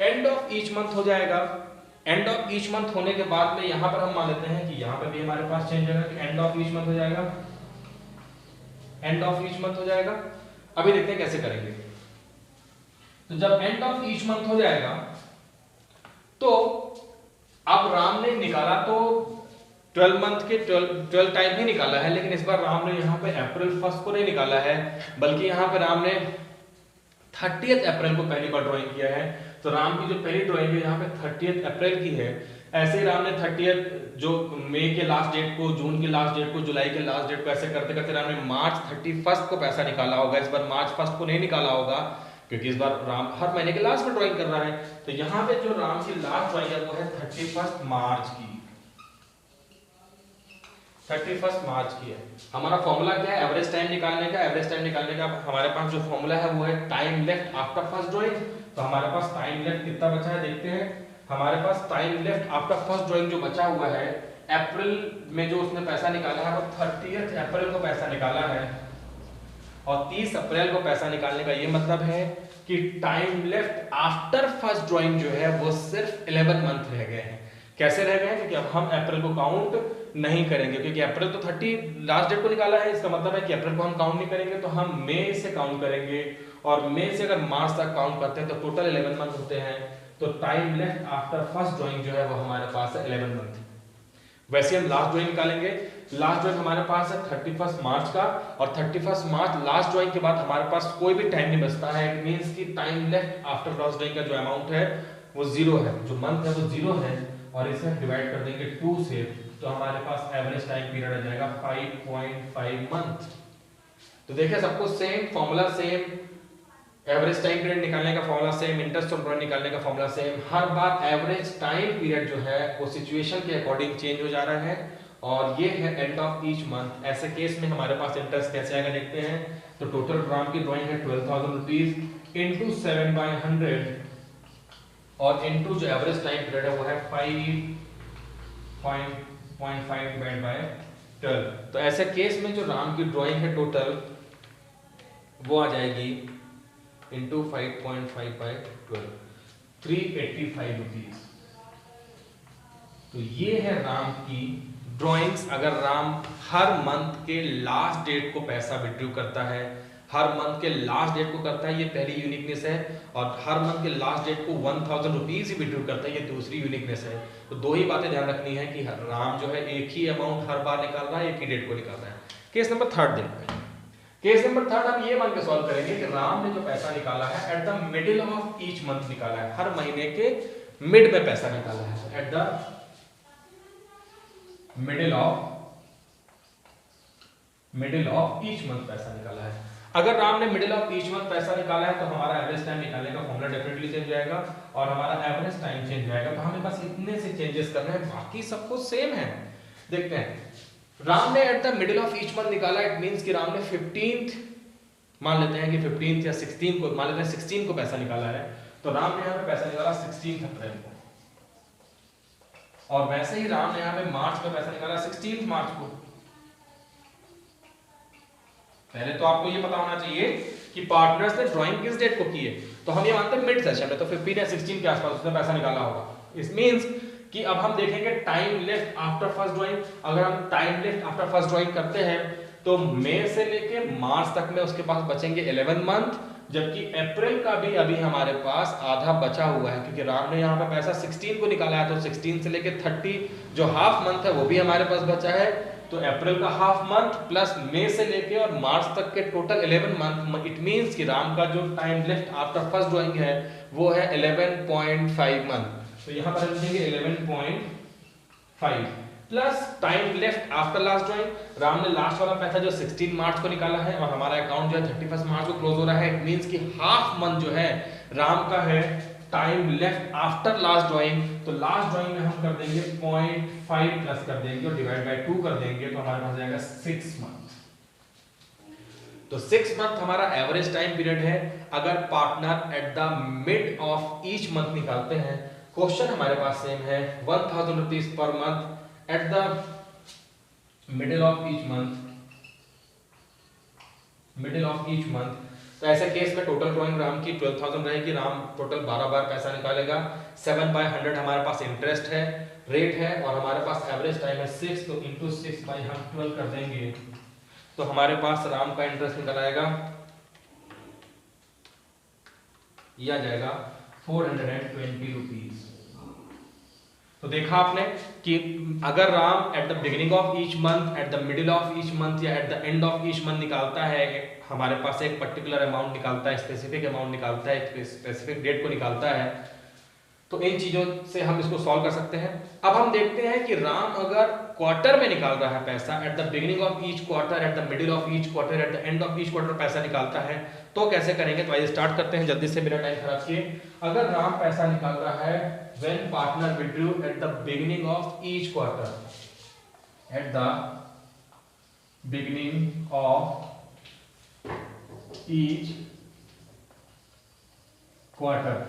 And of each month हो जाएगा। एंड ऑफ ईच मंथ होने के बाद में यहाँ पर हम मान लेते हैं कि यहाँ पे भी हमारे पास चेंज होगा कि एंड ऑफ ईच मंथ हो जाएगा, एंड ऑफ ईच मंथ हो जाएगा। अभी देखते हैं कैसे करेंगे। तो जब एंड ऑफ ईच मंथ हो जाएगा तो अब राम ने निकाला तो 12 मंथ के 12 टाइम ही निकाला है, लेकिन इस बार राम ने यहाँ पे अप्रैल 1 को नहीं निकाला है, बल्कि यहाँ पे राम ने 30 अप्रैल को पहली बार ड्राइंग किया है। तो राम की जो पहली ड्राइंग है यहाँ पे 30 अप्रैल की है। ऐसे ही राम ने 30 जो मई के लास्ट डेट को, जून के लास्ट डेट को, जुलाई के लास्ट डेट को, ऐसे करते करते राम ने मार्च 31 को पैसा निकाला होगा। इस बार मार्च 1 को नहीं निकाला होगा, क्योंकि इस बार राम हर महीने के लास्ट में ड्राइंग कर रहा है। तो यहाँ पे जो राम की लास्ट ड्राइंग है वो है 31 मार्च की, 31 मार्च की है। हमारा फॉर्मूला क्या है एवरेज टाइम निकालने का? एवरेज टाइम निकालने का हमारे पास जो फॉर्मूला है वो है time left after first drawing. तो हमारे पास टाइम लेफ्ट कितना बचा है देखते हैं। हमारे पास time left after first drawing जो बचा हुआ है, अप्रैल में जो उसने पैसा निकाला है वो 30 अप्रैल को पैसा निकाला है, और 30 अप्रैल को पैसा निकालने का ये मतलब है कि time left after first drawing जो है वो सिर्फ 11 मंथ रह गए हैं। कैसे रह गए हैं? क्योंकि अब हम अप्रैल को काउंट नहीं करेंगे, क्योंकि अप्रैल तो 30 लास्ट डेट को निकाला है। इसका मतलब है कि अप्रैल को हम काउंट नहीं करेंगे, तो हम मई से काउंट करेंगे, और मई से अगर मार्च तक काउंट करते हैं तो टोटल 11 मंथ होते हैं। तो time left after first drawing जो है वो हमारे पास है 11 मंथ। वैसे हम लास्ट ड्राइंग निकालेंगे। लास्ट ड्राइंग हमारे पास है 31 मार्च का, और 31 मार्च लास्ट ड्राइंग के बाद हमारे पास कोई भी टाइम नहीं बचता है। इट मींस कि time left after last drawing का जो अमाउंट है वो 0 है, जो मंथ है वो 0 है, और इसे हम डिवाइड कर देंगे 2 से, तो हमारे पास एवरेज टाइम पीरियड आ जाएगा 5.5 मंथ। तो देखिए सबको same formula, same average time period निकालने का formula same, interest on drawing निकालने का फॉर्मूला सेम। हर बार एवरेज टाइम पीरियड जो है वो सिचुएशन के अकॉर्डिंग चेंज हो जा रहा है, और ये है एंड ऑफ ईच मंथ। ऐसे केस में हमारे पास इंटरेस्ट कैसे आएगा देखते हैं। तो टोटल राम की ड्राइंग है 12,000 रुपीज इंटू 7/100 और इंटू जो एवरेज टाइम पीरियड है वो है 5.5 डिवाइड बाय 12। तो ऐसे केस में जो राम की ड्राइंग है टोटल वो आ जाएगी इंटू 5.5 बाय 12, 385 रुपीज। तो ये है राम की ड्राइंग्स। अगर राम हर मंथ के लास्ट डेट को पैसा विड्रॉ करता है, हर मंथ के लास्ट डेट को करता है, ये पहली यूनिकनेस है, और हर मंथ के लास्ट डेट को 1000 रुपीज ही विड्रॉ करता है, ये दूसरी यूनिकनेस है। तो दो ही बातें ध्यान रखनी है कि राम जो है एक ही अमाउंट हर बार निकाल रहा है, एक ही डेट को निकाल रहा है। केस नंबर 3 देखते हैं। केस नंबर 3 हम ये मान के सॉल्व करेंगे कि राम ने जो पैसा निकाला है eight the middle of each month निकाला है, हर महीने के मिड में पैसा निकाला है, eight the middle of each month पैसा निकाला है। अगर राम ने मिडिल ऑफ ईच मंथ पैसा निकाला है तो हमारा एवरेज टाइम निकालने का फॉर्मूला डेफिनेटली चेंज जाएगा और हमारा एवरेज टाइम चेंज जाएगा। तो हमें बस इतने से चेंजेस करने हैं, बाकी सब कुछ सेम है। देखते हैं, राम ने eight the middle of each month निकाला, इट मींस कि राम ने 15th मान लेते हैं कि 15th या 16 को मान लेते हैं 16 को पैसा निकाला है, तो राम ने यहाँ पे पैसा निकाला 16 अप्रैल को, और वैसे ही राम ने यहाँ पे मार्च में पैसा निकाला 16 मार्च को। पहले तो आपको ये पता होना चाहिए कि पार्टनर्स ने ड्राइंग किस डेट को की है, तो हम ये मानते हैं मिड सेशन में, तो 15 या 16 के आसपास उसने पैसा निकाला होगा। इट मींस कि अब हम देखेंगे time left after first drawing. अगर हम time left after first drawing करते हैं तो मई से लेके मार्च तक में उसके पास बचेंगे 11 मंथ, जबकि अप्रैल का भी अभी हमारे पास आधा बचा हुआ है, क्योंकि राम ने यहाँ पे पैसा 16 को निकाला है, तो 16 से लेके 30 जो हाफ मंथ है वो भी हमारे पास बचा है। तो अप्रैल का हाफ मंथ प्लस मई से लेके और मार्च तक के टोटल 11 मंथ। इट मींस कि राम का जो time left after first drawing है वो है 11.5 मंथ। तो यहाँ पर हम लिखेंगे 11.5 plus time left after last drawing. Ram ने लास्ट वाला पैसा जो 16 मार्च को निकाला है और हमारा अकाउंट जो है 31 मार्च को क्लोज हो रहा है। इट मींस कि हाफ मंथ जो है राम का है time left after last drawing. तो लास्ट ड्राइंग में हम कर देंगे 0.5 प्लस कर देंगे और डिवाइड बाय 2 कर देंगे, तो हमारे पास जाएगा 6 मंथ। तो 6 मंथ हमारा एवरेज टाइम पीरियड है अगर partner at the mid of each month निकालते हैं। क्वेश्चन हमारे पास सेम है, 1000 rupees per month at the middle of each month. तो ऐसे केस में टोटल ड्राइंग राम की 12,000 रहेगी। राम टोटल 12 बार पैसा निकालेगा। 7/100 हमारे पास इंटरेस्ट है, रेट है, और हमारे पास एवरेज टाइम है 6, तो इंटू 6/12 कर देंगे, तो हमारे पास राम का इंटरेस्ट निकल आएगा, यह आ जाएगा 420 रुपीज। तो देखा आपने कि अगर Ram at the beginning of each month, at the middle of each month या at the end of each month निकालता है, हमारे पास एक पर्टिकुलर अमाउंट निकालता है, स्पेसिफिक अमाउंट निकालता है, एक स्पेसिफिक डेट को निकालता है, तो इन चीजों से हम इसको सॉल्व कर सकते हैं। अब हम देखते हैं कि राम अगर क्वार्टर में निकाल रहा है पैसा, eight the beginning of each quarter, at the middle of each quarter, at the end of each quarter पैसा निकालता है, तो कैसे करेंगे। तो आइए स्टार्ट करते हैं जल्दी से, बिना टाइम खराब किए। अगर राम पैसा निकाल रहा है when partner withdrew at the beginning of each quarter, at the beginning of each quarter,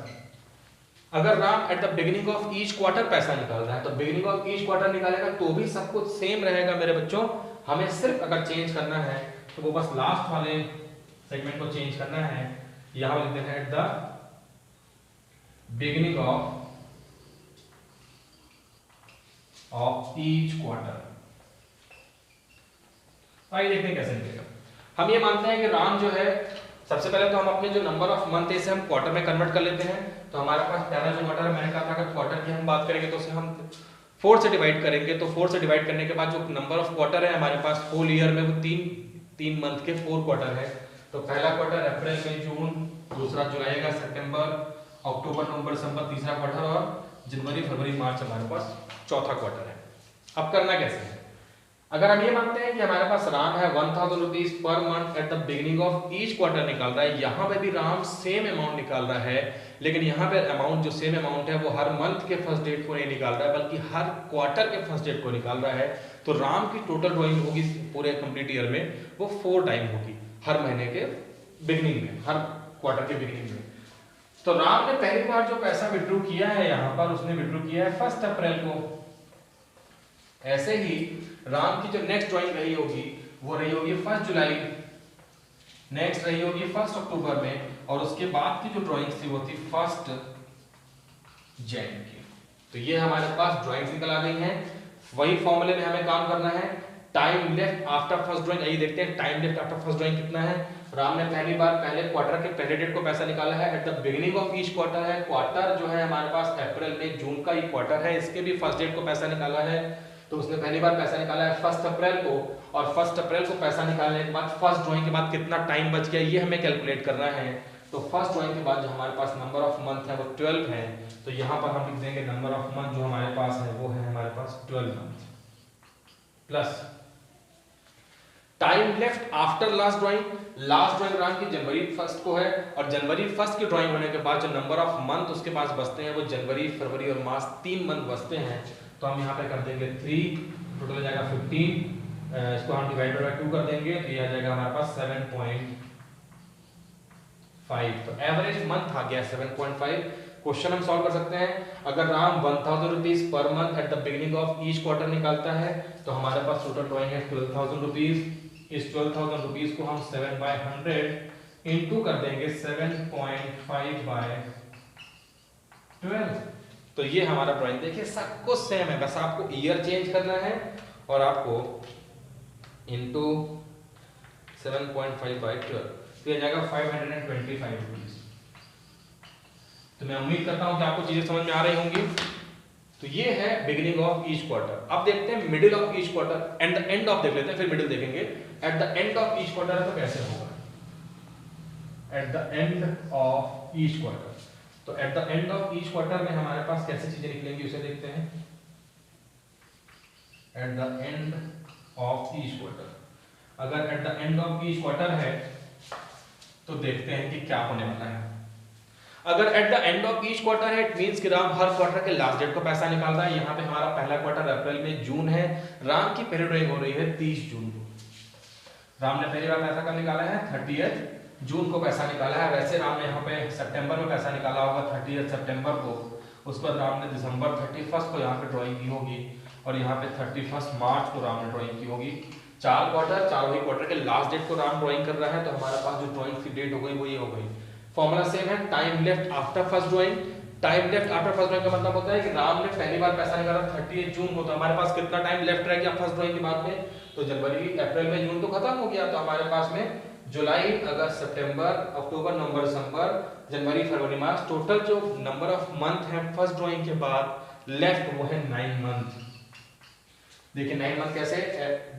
अगर Ram at the beginning of each quarter पैसा निकाल रहा है तो बिगिनिंग ऑफ ईच क्वार्टर निकालेगा तो भी सब कुछ सेम रहेगा मेरे बच्चों। हमें सिर्फ अगर चेंज करना है तो वो बस लास्ट वाले सेगमेंट को चेंज करना है। यहां लिखते हैं at the beginning of each quarter. आइए देखते हैं कैसे निकलेगा। हम ये मानते हैं कि राम जो है, सबसे पहले तो हम अपने जो नंबर ऑफ मंथ है इसे हम क्वार्टर में कन्वर्ट कर लेते हैं। तो हमारे पास पहला जो क्वार्टर है, मैंने कहा था अगर क्वार्टर की हम बात करेंगे तो उसे हम 4 से डिवाइड करेंगे तो 4 से डिवाइड करने के बाद जो नंबर ऑफ क्वार्टर है हमारे पास होल ईयर में वो तीन मंथ के 4 क्वार्टर है। तो पहला क्वार्टर अप्रैल मई जून, दूसरा जुलाई अगस्त सितंबर अक्टूबर नवंबर दिसंबर तीसरा क्वार्टर, और जनवरी फरवरी मार्च हमारे पास चौथा क्वार्टर है। अब करना कैसे है, अगर हम ये मानते हैं कि हमारे पास राम है 1000 rupees per month at the beginning of each quarter निकाल रहा है, यहाँ पे भी राम सेम अमाउंट निकाल रहा है, लेकिन यहाँ पे अमाउंट जो सेम अमाउंट है वो हर मंथ के फर्स्ट डेट को नहीं निकाल रहा है बल्कि हर क्वार्टर के फर्स्ट डेट को निकाल रहा है। तो राम की टोटल ड्राइंग होगी पूरे कंप्लीट ईयर में वो 4 टाइम होगी, हर महीने के बिगिनिंग में, हर क्वार्टर के बिगिनिंग में। तो राम ने पहली बार जो पैसा विड्रॉ किया है यहाँ पर, उसने विड्रॉ किया है 1 अप्रैल को। ऐसे ही राम की जो नेक्स्ट ड्राइंग रही होगी वो रही होगी 1 जुलाई, नेक्स्ट रही होगी 1 अक्टूबर में, और उसके बाद की जो ड्राइंग थी वो थी 1 जनवरी की। तो ये हमारे पास ड्राइंग्स निकल आ गई हैं। वही फॉर्मूले में हमें काम करना है। Time left after first drawing, आइए देखते हैं time left after first drawing कितना है। राम ने पहली बार पहले क्वार्टर के पहले डेट को पैसा निकाला है eight the beginning of each quarter है। क्वार्टर जो है हमारे पास अप्रैल में जून का ही क्वार्टर है, इसके भी फर्स्ट डेट को पैसा निकाला है। तो उसने पहली बार पैसा निकाला है 1 अप्रैल को, और 1 अप्रैल को पैसा निकालने के बाद फर्स्ट ड्राइंग के बाद कितना टाइम बच गया ये हमें कैलकुलेट करना है। तो फर्स्ट ड्राइंग के बाद जो हमारे पास नंबर ऑफ मंथ है वो 12 है। तो यहाँ पर हम लिख देंगे नंबर ऑफ मंथ जो हमारे पास है वो है हमारे पास 12 month, plus time left after last drawing. Last drawing Ram की जनवरी 1 को है, और जनवरी 1 की ड्राइंग होने के बाद जो नंबर ऑफ मंथ उसके पास बचते हैं वो जनवरी फरवरी और मार्च 3 मंथ बचते हैं। तो हम यहाँ पे कर देंगे 3, टोटल हो जाएगा 15, इसको हम डिवाइडेड बाय 2 कर देंगे तो ये आ जाएगा हमारे पास 7.5। तो एवरेज मंथ आ गया 7.5। क्वेश्चन हम सॉल्व कर सकते हैं। अगर Ram 1000 rupees per month at the beginning of each quarter निकालता है तो हमारे पास टोटल ड्राइंग है 12000 रुपीज। इस 12000 रुपीज को हम 7/100 इनटू कर देंगे 7.5/12। तो ये हमारा ड्राइंग देखिए सब कुछ सेम है, बस आपको ईयर चेंज करना है और आपको इनटू 7.5/12 तो ये जाएगा 525 रुपीज। तो मैं उम्मीद करता हूं कि आपको चीजें समझ में आ रही होंगी। तो ये है बिगिनिंग ऑफ ईच क्वार्टर। अब देखते हैं middle of each quarter and the end of देख लेते हैं, फिर मिडिल देखेंगे। At the end of each quarter तो कैसे होगा, at the end of each quarter. तो at the end of each quarter में हमारे पास कैसे चीजें निकलेंगी उसे देखते हैं। At the end of each quarter, अगर at the end of each quarter है तो देखते हैं कि क्या होने वाला है। अगर at the end of each quarter है इट मींस कि राम हर क्वार्टर के लास्ट डेट को पैसा निकाल रहा है। यहाँ पे हमारा पहला क्वार्टर अप्रैल में जून है, राम की पहली ड्राइंग हो रही है 30 जून को। राम ने पहली बार पैसा कब निकाला है, 30 जून को पैसा निकाला है। वैसे राम ने यहाँ पे सितंबर में पैसा निकाला होगा 30 सितंबर को, उस पर राम ने दिसंबर 31 को यहाँ पे ड्राइंग की होगी, और यहाँ पे 31 मार्च को राम ने ड्राइंग की होगी। 4 क्वार्टर, चारों ही क्वार्टर के लास्ट डेट को राम ड्राइंग कर रहा है। तो हमारे पास जो ड्राइंग की डेट हो गई वो ये हो गई। फॉर्मूला सेम है, time left after first drawing. Time left after first drawing का मतलब होता है कि राम ने पहली बार पैसा निकाला 30 जून को, तो हमारे पास कितना टाइम लेफ्ट रह गया फर्स्ट ड्राइंग के बाद में, तो जनवरी अप्रैल में जून तो खत्म हो गया। तो हमारे पास में जुलाई अगस्त सितंबर अक्टूबर नवंबर दिसंबर जनवरी फरवरी मार्च, टोटल जो नंबर ऑफ मंथ है फर्स्ट ड्राइंग के बाद लेफ्ट वो है 9 मंथ। देखिए 9 मंथ कैसे,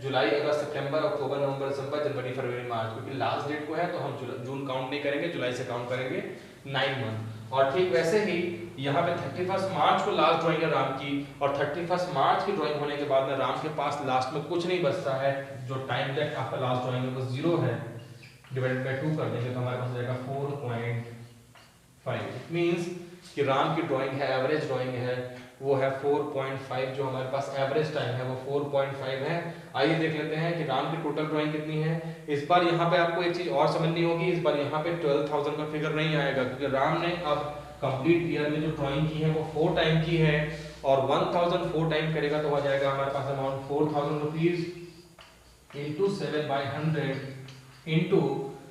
जुलाई अगस्त सितंबर अक्टूबर नवंबर दिसंबर जनवरी फरवरी मार्च, क्योंकि लास्ट डेट को है तो हम जून काउंट नहीं करेंगे, जुलाई से काउंट करेंगे 9 मंथ। और ठीक वैसे ही यहाँ पे 31 मार्च को लास्ट ड्राइंग है राम की, और 31 मार्च की ड्राइंग होने के बाद में राम के पास लास्ट में कुछ नहीं बचता है। जो time left after last drawing है वो 0 है, डिवाइडेड बाय 2 कर देंगे तो हमारे पास जाएगा 4.5। इट मींस कि राम की ड्राइंग है, एवरेज ड्राइंग है वो है 4.5, जो हमारे पास एवरेज टाइम है वो 4.5 है। आइए देख लेते हैं कि राम की टोटल ड्राइंग कितनी है। इस बार यहाँ पे आपको एक चीज और समझनी होगी, इस बार यहाँ पे 12,000 का फिगर नहीं आएगा, क्योंकि राम ने अब कंप्लीट ईयर में जो ड्राइंग की है वो 4 टाइम की है, और 1000 4 टाइम करेगा तो हो जाएगा हमारे पास अमाउंट 4000 रुपीज इंटू 7/100 इंटू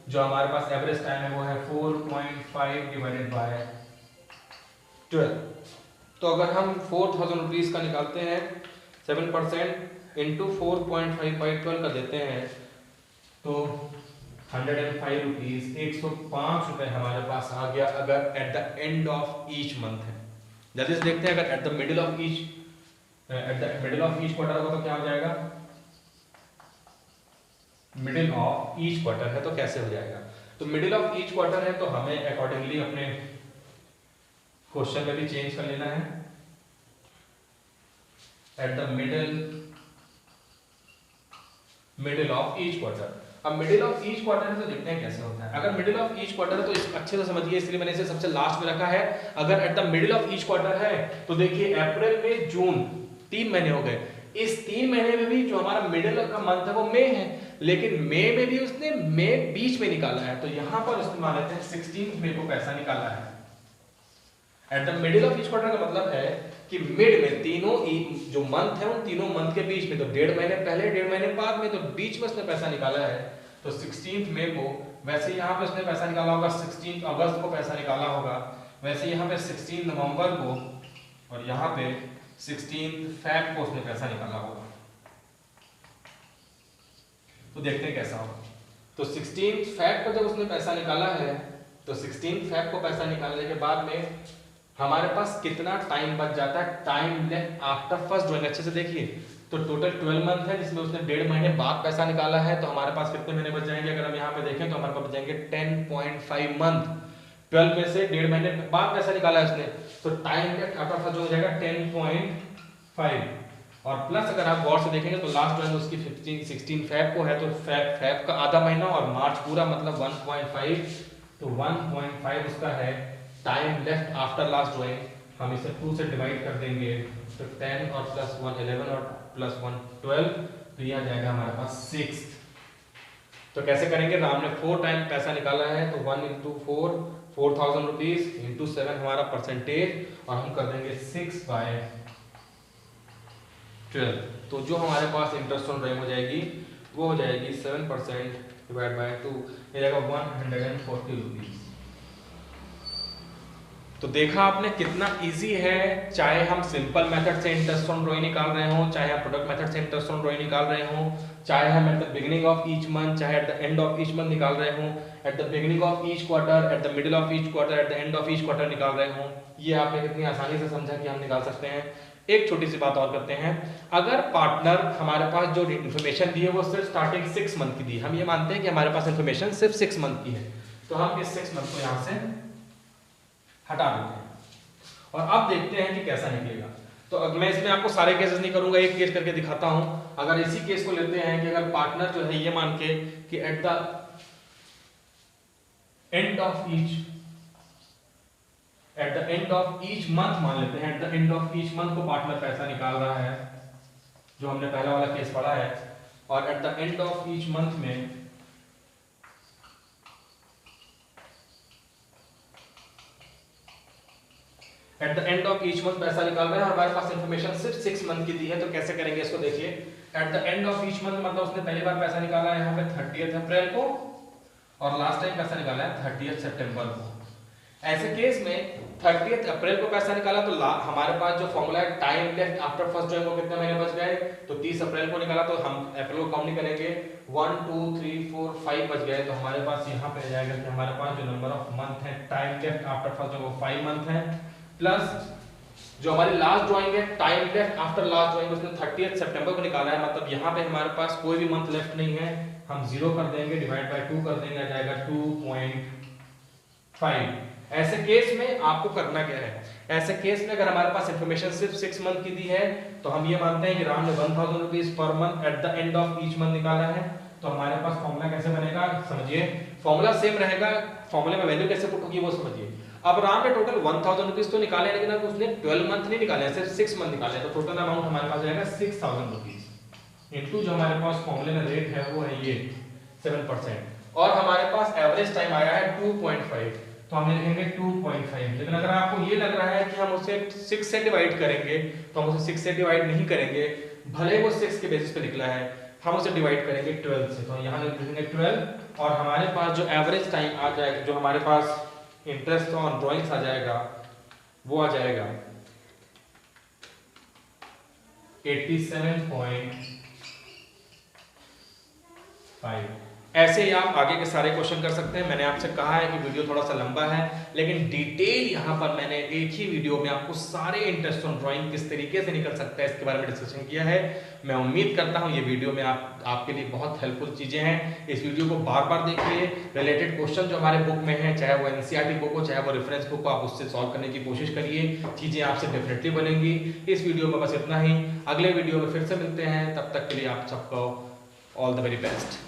जो हमारे पास एवरेज टाइम है वो है 4.5 डिवाइडेड बाय 12। तो अगर हम 4000 रुपीज का निकालते हैं 7% इंटू 4.5/12 का देते हैं तो 105 रुपीज 105 रुपए हमारे पास आ गया, अगर at the end of each month है। दैट इज देखते हैं अगर at the middle of each eight the middle of each quarter होगा तो क्या हो जाएगा, मिडिल ऑफ ईच क्वार्टर है तो कैसे हो जाएगा, तो मिडिल ऑफ ईच क्वार्टर है तो हमें अकॉर्डिंगली अपने क्वेश्चन में भी चेंज कर लेना है। Eight the middle of each quarter. अब मिडिल ऑफ ईच क्वार्टर है तो देखते हैं कैसे होता है। अगर मिडिल ऑफ ईच क्वार्टर है तो इस अच्छे से समझिए, इसलिए मैंने इसे सबसे लास्ट में रखा है। अगर at the middle of each quarter है तो देखिए अप्रैल मई जून 3 महीने हो गए, इस 3 महीने में भी जो हमारा मिडिल का मंथ है वो मई है, लेकिन मई में भी उसने मई बीच में निकाला है, तो यहां पर उसने मान लेते हैं 16 मई को पैसा निकाला है। Eight the middle of each quarter का मतलब है कि मिड में तीनों जो मंथ है उन तीनों मंथ के बीच में, तो 1.5 महीने पहले 1.5 महीने बाद में, तो बीच में उसने पैसा निकाला है। तो 16 मई को, वैसे यहाँ पे उसने पैसा निकाला होगा 16 अगस्त को पैसा निकाला होगा, वैसे यहाँ पे 16 नवंबर को और यहाँ पे 16 फेब को उसने पैसा निकाला होगा। तो देखते हैं कैसा होगा। तो 16 फेब को जब उसने पैसा निकाला है तो 16 फेब को पैसा निकालने के बाद में हमारे पास कितना टाइम बच जाता है, time left after first drawing. अच्छे से देखिए, तो टोटल 12 मंथ है जिसमें उसने 1.5 महीने बाद पैसा निकाला है, तो हमारे पास कितने महीने बच जाएंगे, अगर हम यहाँ पे देखें तो हमारे पास बच जाएंगे 10.5 मंथ। 12 में से 1.5 महीने बाद पैसा निकाला है उसने, तो टाइम लेफ्ट आफ्टर फर्स्ट हो जाएगा 10.5, और प्लस अगर आप गौर से देखेंगे तो लास्ट ड्राइंग उसकी 16 फेब को है, तो फेब का आधा महीना और मार्च पूरा, मतलब 1.5, तो 1.5 उसका है time left after last drawing. हम इसे 2 से डिवाइड कर देंगे, तो 10 और प्लस 1 11 और प्लस 1 12, तो ये आ जाएगा हमारे पास 6। तो कैसे करेंगे, राम ने 4 टाइम पैसा निकाला है, तो 1 × 4 4000 रुपीज × 7 हमारा परसेंटेज, और हम कर देंगे 6/12, तो जो हमारे पास इंटरेस्ट ऑन ड्राइंग हो जाएगी वो हो जाएगी 7% डिवाइड बाय 2, ये जाएगा 140 रुपीज। तो देखा आपने कितना इजी है, चाहे हम सिंपल मेथड से इंटरेस्ट ऑन ड्राइंग निकाल रहे हो, चाहे हम प्रोडक्ट मेथड से इंटरेस्ट ऑन ड्राइंग निकाल रहे हो, चाहे हम at the beginning of each month, चाहे at the end of each month निकाल रहे हो, at the beginning of each quarter, at the middle of each quarter, at the end of each quarter निकाल रहे हो। ये आपने कितनी आसानी से समझा कि हम निकाल सकते हैं। एक छोटी सी बात और करते हैं, अगर पार्टनर हमारे पास जो इन्फॉर्मेशन दी है वो सिर्फ स्टार्टिंग 6 मंथ की दी, हम ये मानते हैं कि हमारे पास इन्फॉर्मेशन सिर्फ 6 मंथ की है, तो हम इस 6 मंथ को यहाँ से हटा देते हैं और अब देखते हैं कि कैसा निकलेगा। तो अब मैं इसमें आपको सारे केसेस नहीं करूंगा, एक केस करके दिखाता हूं। अगर इसी केस को लेते हैं कि अगर पार्टनर जो है ये मान के कि eight the end of each month मान लेते हैं, at the end of each month को पार्टनर पैसा निकाल रहा है, जो हमने पहला वाला केस पढ़ा है, और at the end of each month में at the end of each month पैसा निकाल रहे हैं, हमारे पास इंफॉर्मेशन सिर्फ 6 मंथ की दी है, तो कैसे करेंगे इसको देखिए। Eight the end of each month मतलब उसने पहली बार पैसा निकाला है यहाँ पे 30 अप्रैल को, और लास्ट टाइम पैसा निकाला है 30 सितंबर को। ऐसे केस में 30 अप्रैल को पैसा निकाला तो हमारे पास जो फॉर्मूला है time left after first drawing को कितने महीने बच गए, तो 30 अप्रैल को निकाला तो हम अप्रैल को काउंट नहीं करेंगे, 1 2 3 4 5 बच गए, तो हमारे पास यहाँ पे आ जाएगा कि हमारे पास जो नंबर ऑफ मंथ है time left after first drawing वो 5 मंथ है, प्लस जो हमारी लास्ट ड्राइंग है time left after last drawing उसने 30 सितंबर को निकाला है, मतलब यहाँ पे हमारे पास कोई भी मंथ लेफ्ट नहीं है, हम 0 कर देंगे, डिवाइड बाय 2 कर देंगे, आ जाएगा 2.5। ऐसे केस में आपको करना क्या है, ऐसे केस में अगर हमारे पास इंफॉर्मेशन सिर्फ 6 मंथ की दी है तो हम ये मानते हैं कि राम ने 1000 rupees per month at the end of each month निकाला है, तो हमारे पास फॉर्मूला कैसे बनेगा समझिए, फॉर्मूला सेम रहेगा, फॉर्मूले में वैल्यू कैसे पुट होगी वो समझिए। अब राम ने टोटल 1000 रुपीज तो निकाले, लेकिन अब उसने 12 मंथ नहीं निकाले, सिर्फ 6 मंथ निकाले, तो टोटल अमाउंट हमारे पास जाएगा 6000 रुपीज इनटू जो हमारे पास फॉर्मूले में रेट है वो है ये 7%, और हमारे पास एवरेज टाइम आया है 2.5, तो हम लिखेंगे 2.5। लेकिन अगर आपको ये लग रहा है कि हम उसे 6 से डिवाइड करेंगे तो हम उसे 6 से डिवाइड नहीं करेंगे, भले वो 6 के बेसिस पे निकला है, हम उसे डिवाइड करेंगे 12 से, तो यहाँ लिखेंगे 12, और हमारे पास जो एवरेज टाइम आ जाएगा, जो हमारे पास इंटरेस्ट ऑन ड्राइंग्स आ जाएगा वो आ जाएगा 87.5। ऐसे ही आप आगे के सारे क्वेश्चन कर सकते हैं। मैंने आपसे कहा है कि वीडियो थोड़ा सा लंबा है, लेकिन डिटेल यहाँ पर मैंने एक ही वीडियो में आपको सारे इंटरेस्ट ऑन ड्राइंग किस तरीके से निकल सकता है इसके बारे में डिस्कशन किया है। मैं उम्मीद करता हूँ ये वीडियो में आपके लिए बहुत हेल्पफुल चीजें हैं। इस वीडियो को बार बार देखिए। रिलेटेड क्वेश्चन जो हमारे बुक में है, चाहे वो एनसीईआरटी बुक हो, चाहे वो रेफरेंस बुक हो, आप उससे सॉल्व करने की कोशिश करिए। चीजें आपसे डेफिनेटली बनेंगी। इस वीडियो में बस इतना ही। अगले वीडियो में फिर से मिलते हैं, तब तक के लिए आप सबको ऑल द वेरी बेस्ट।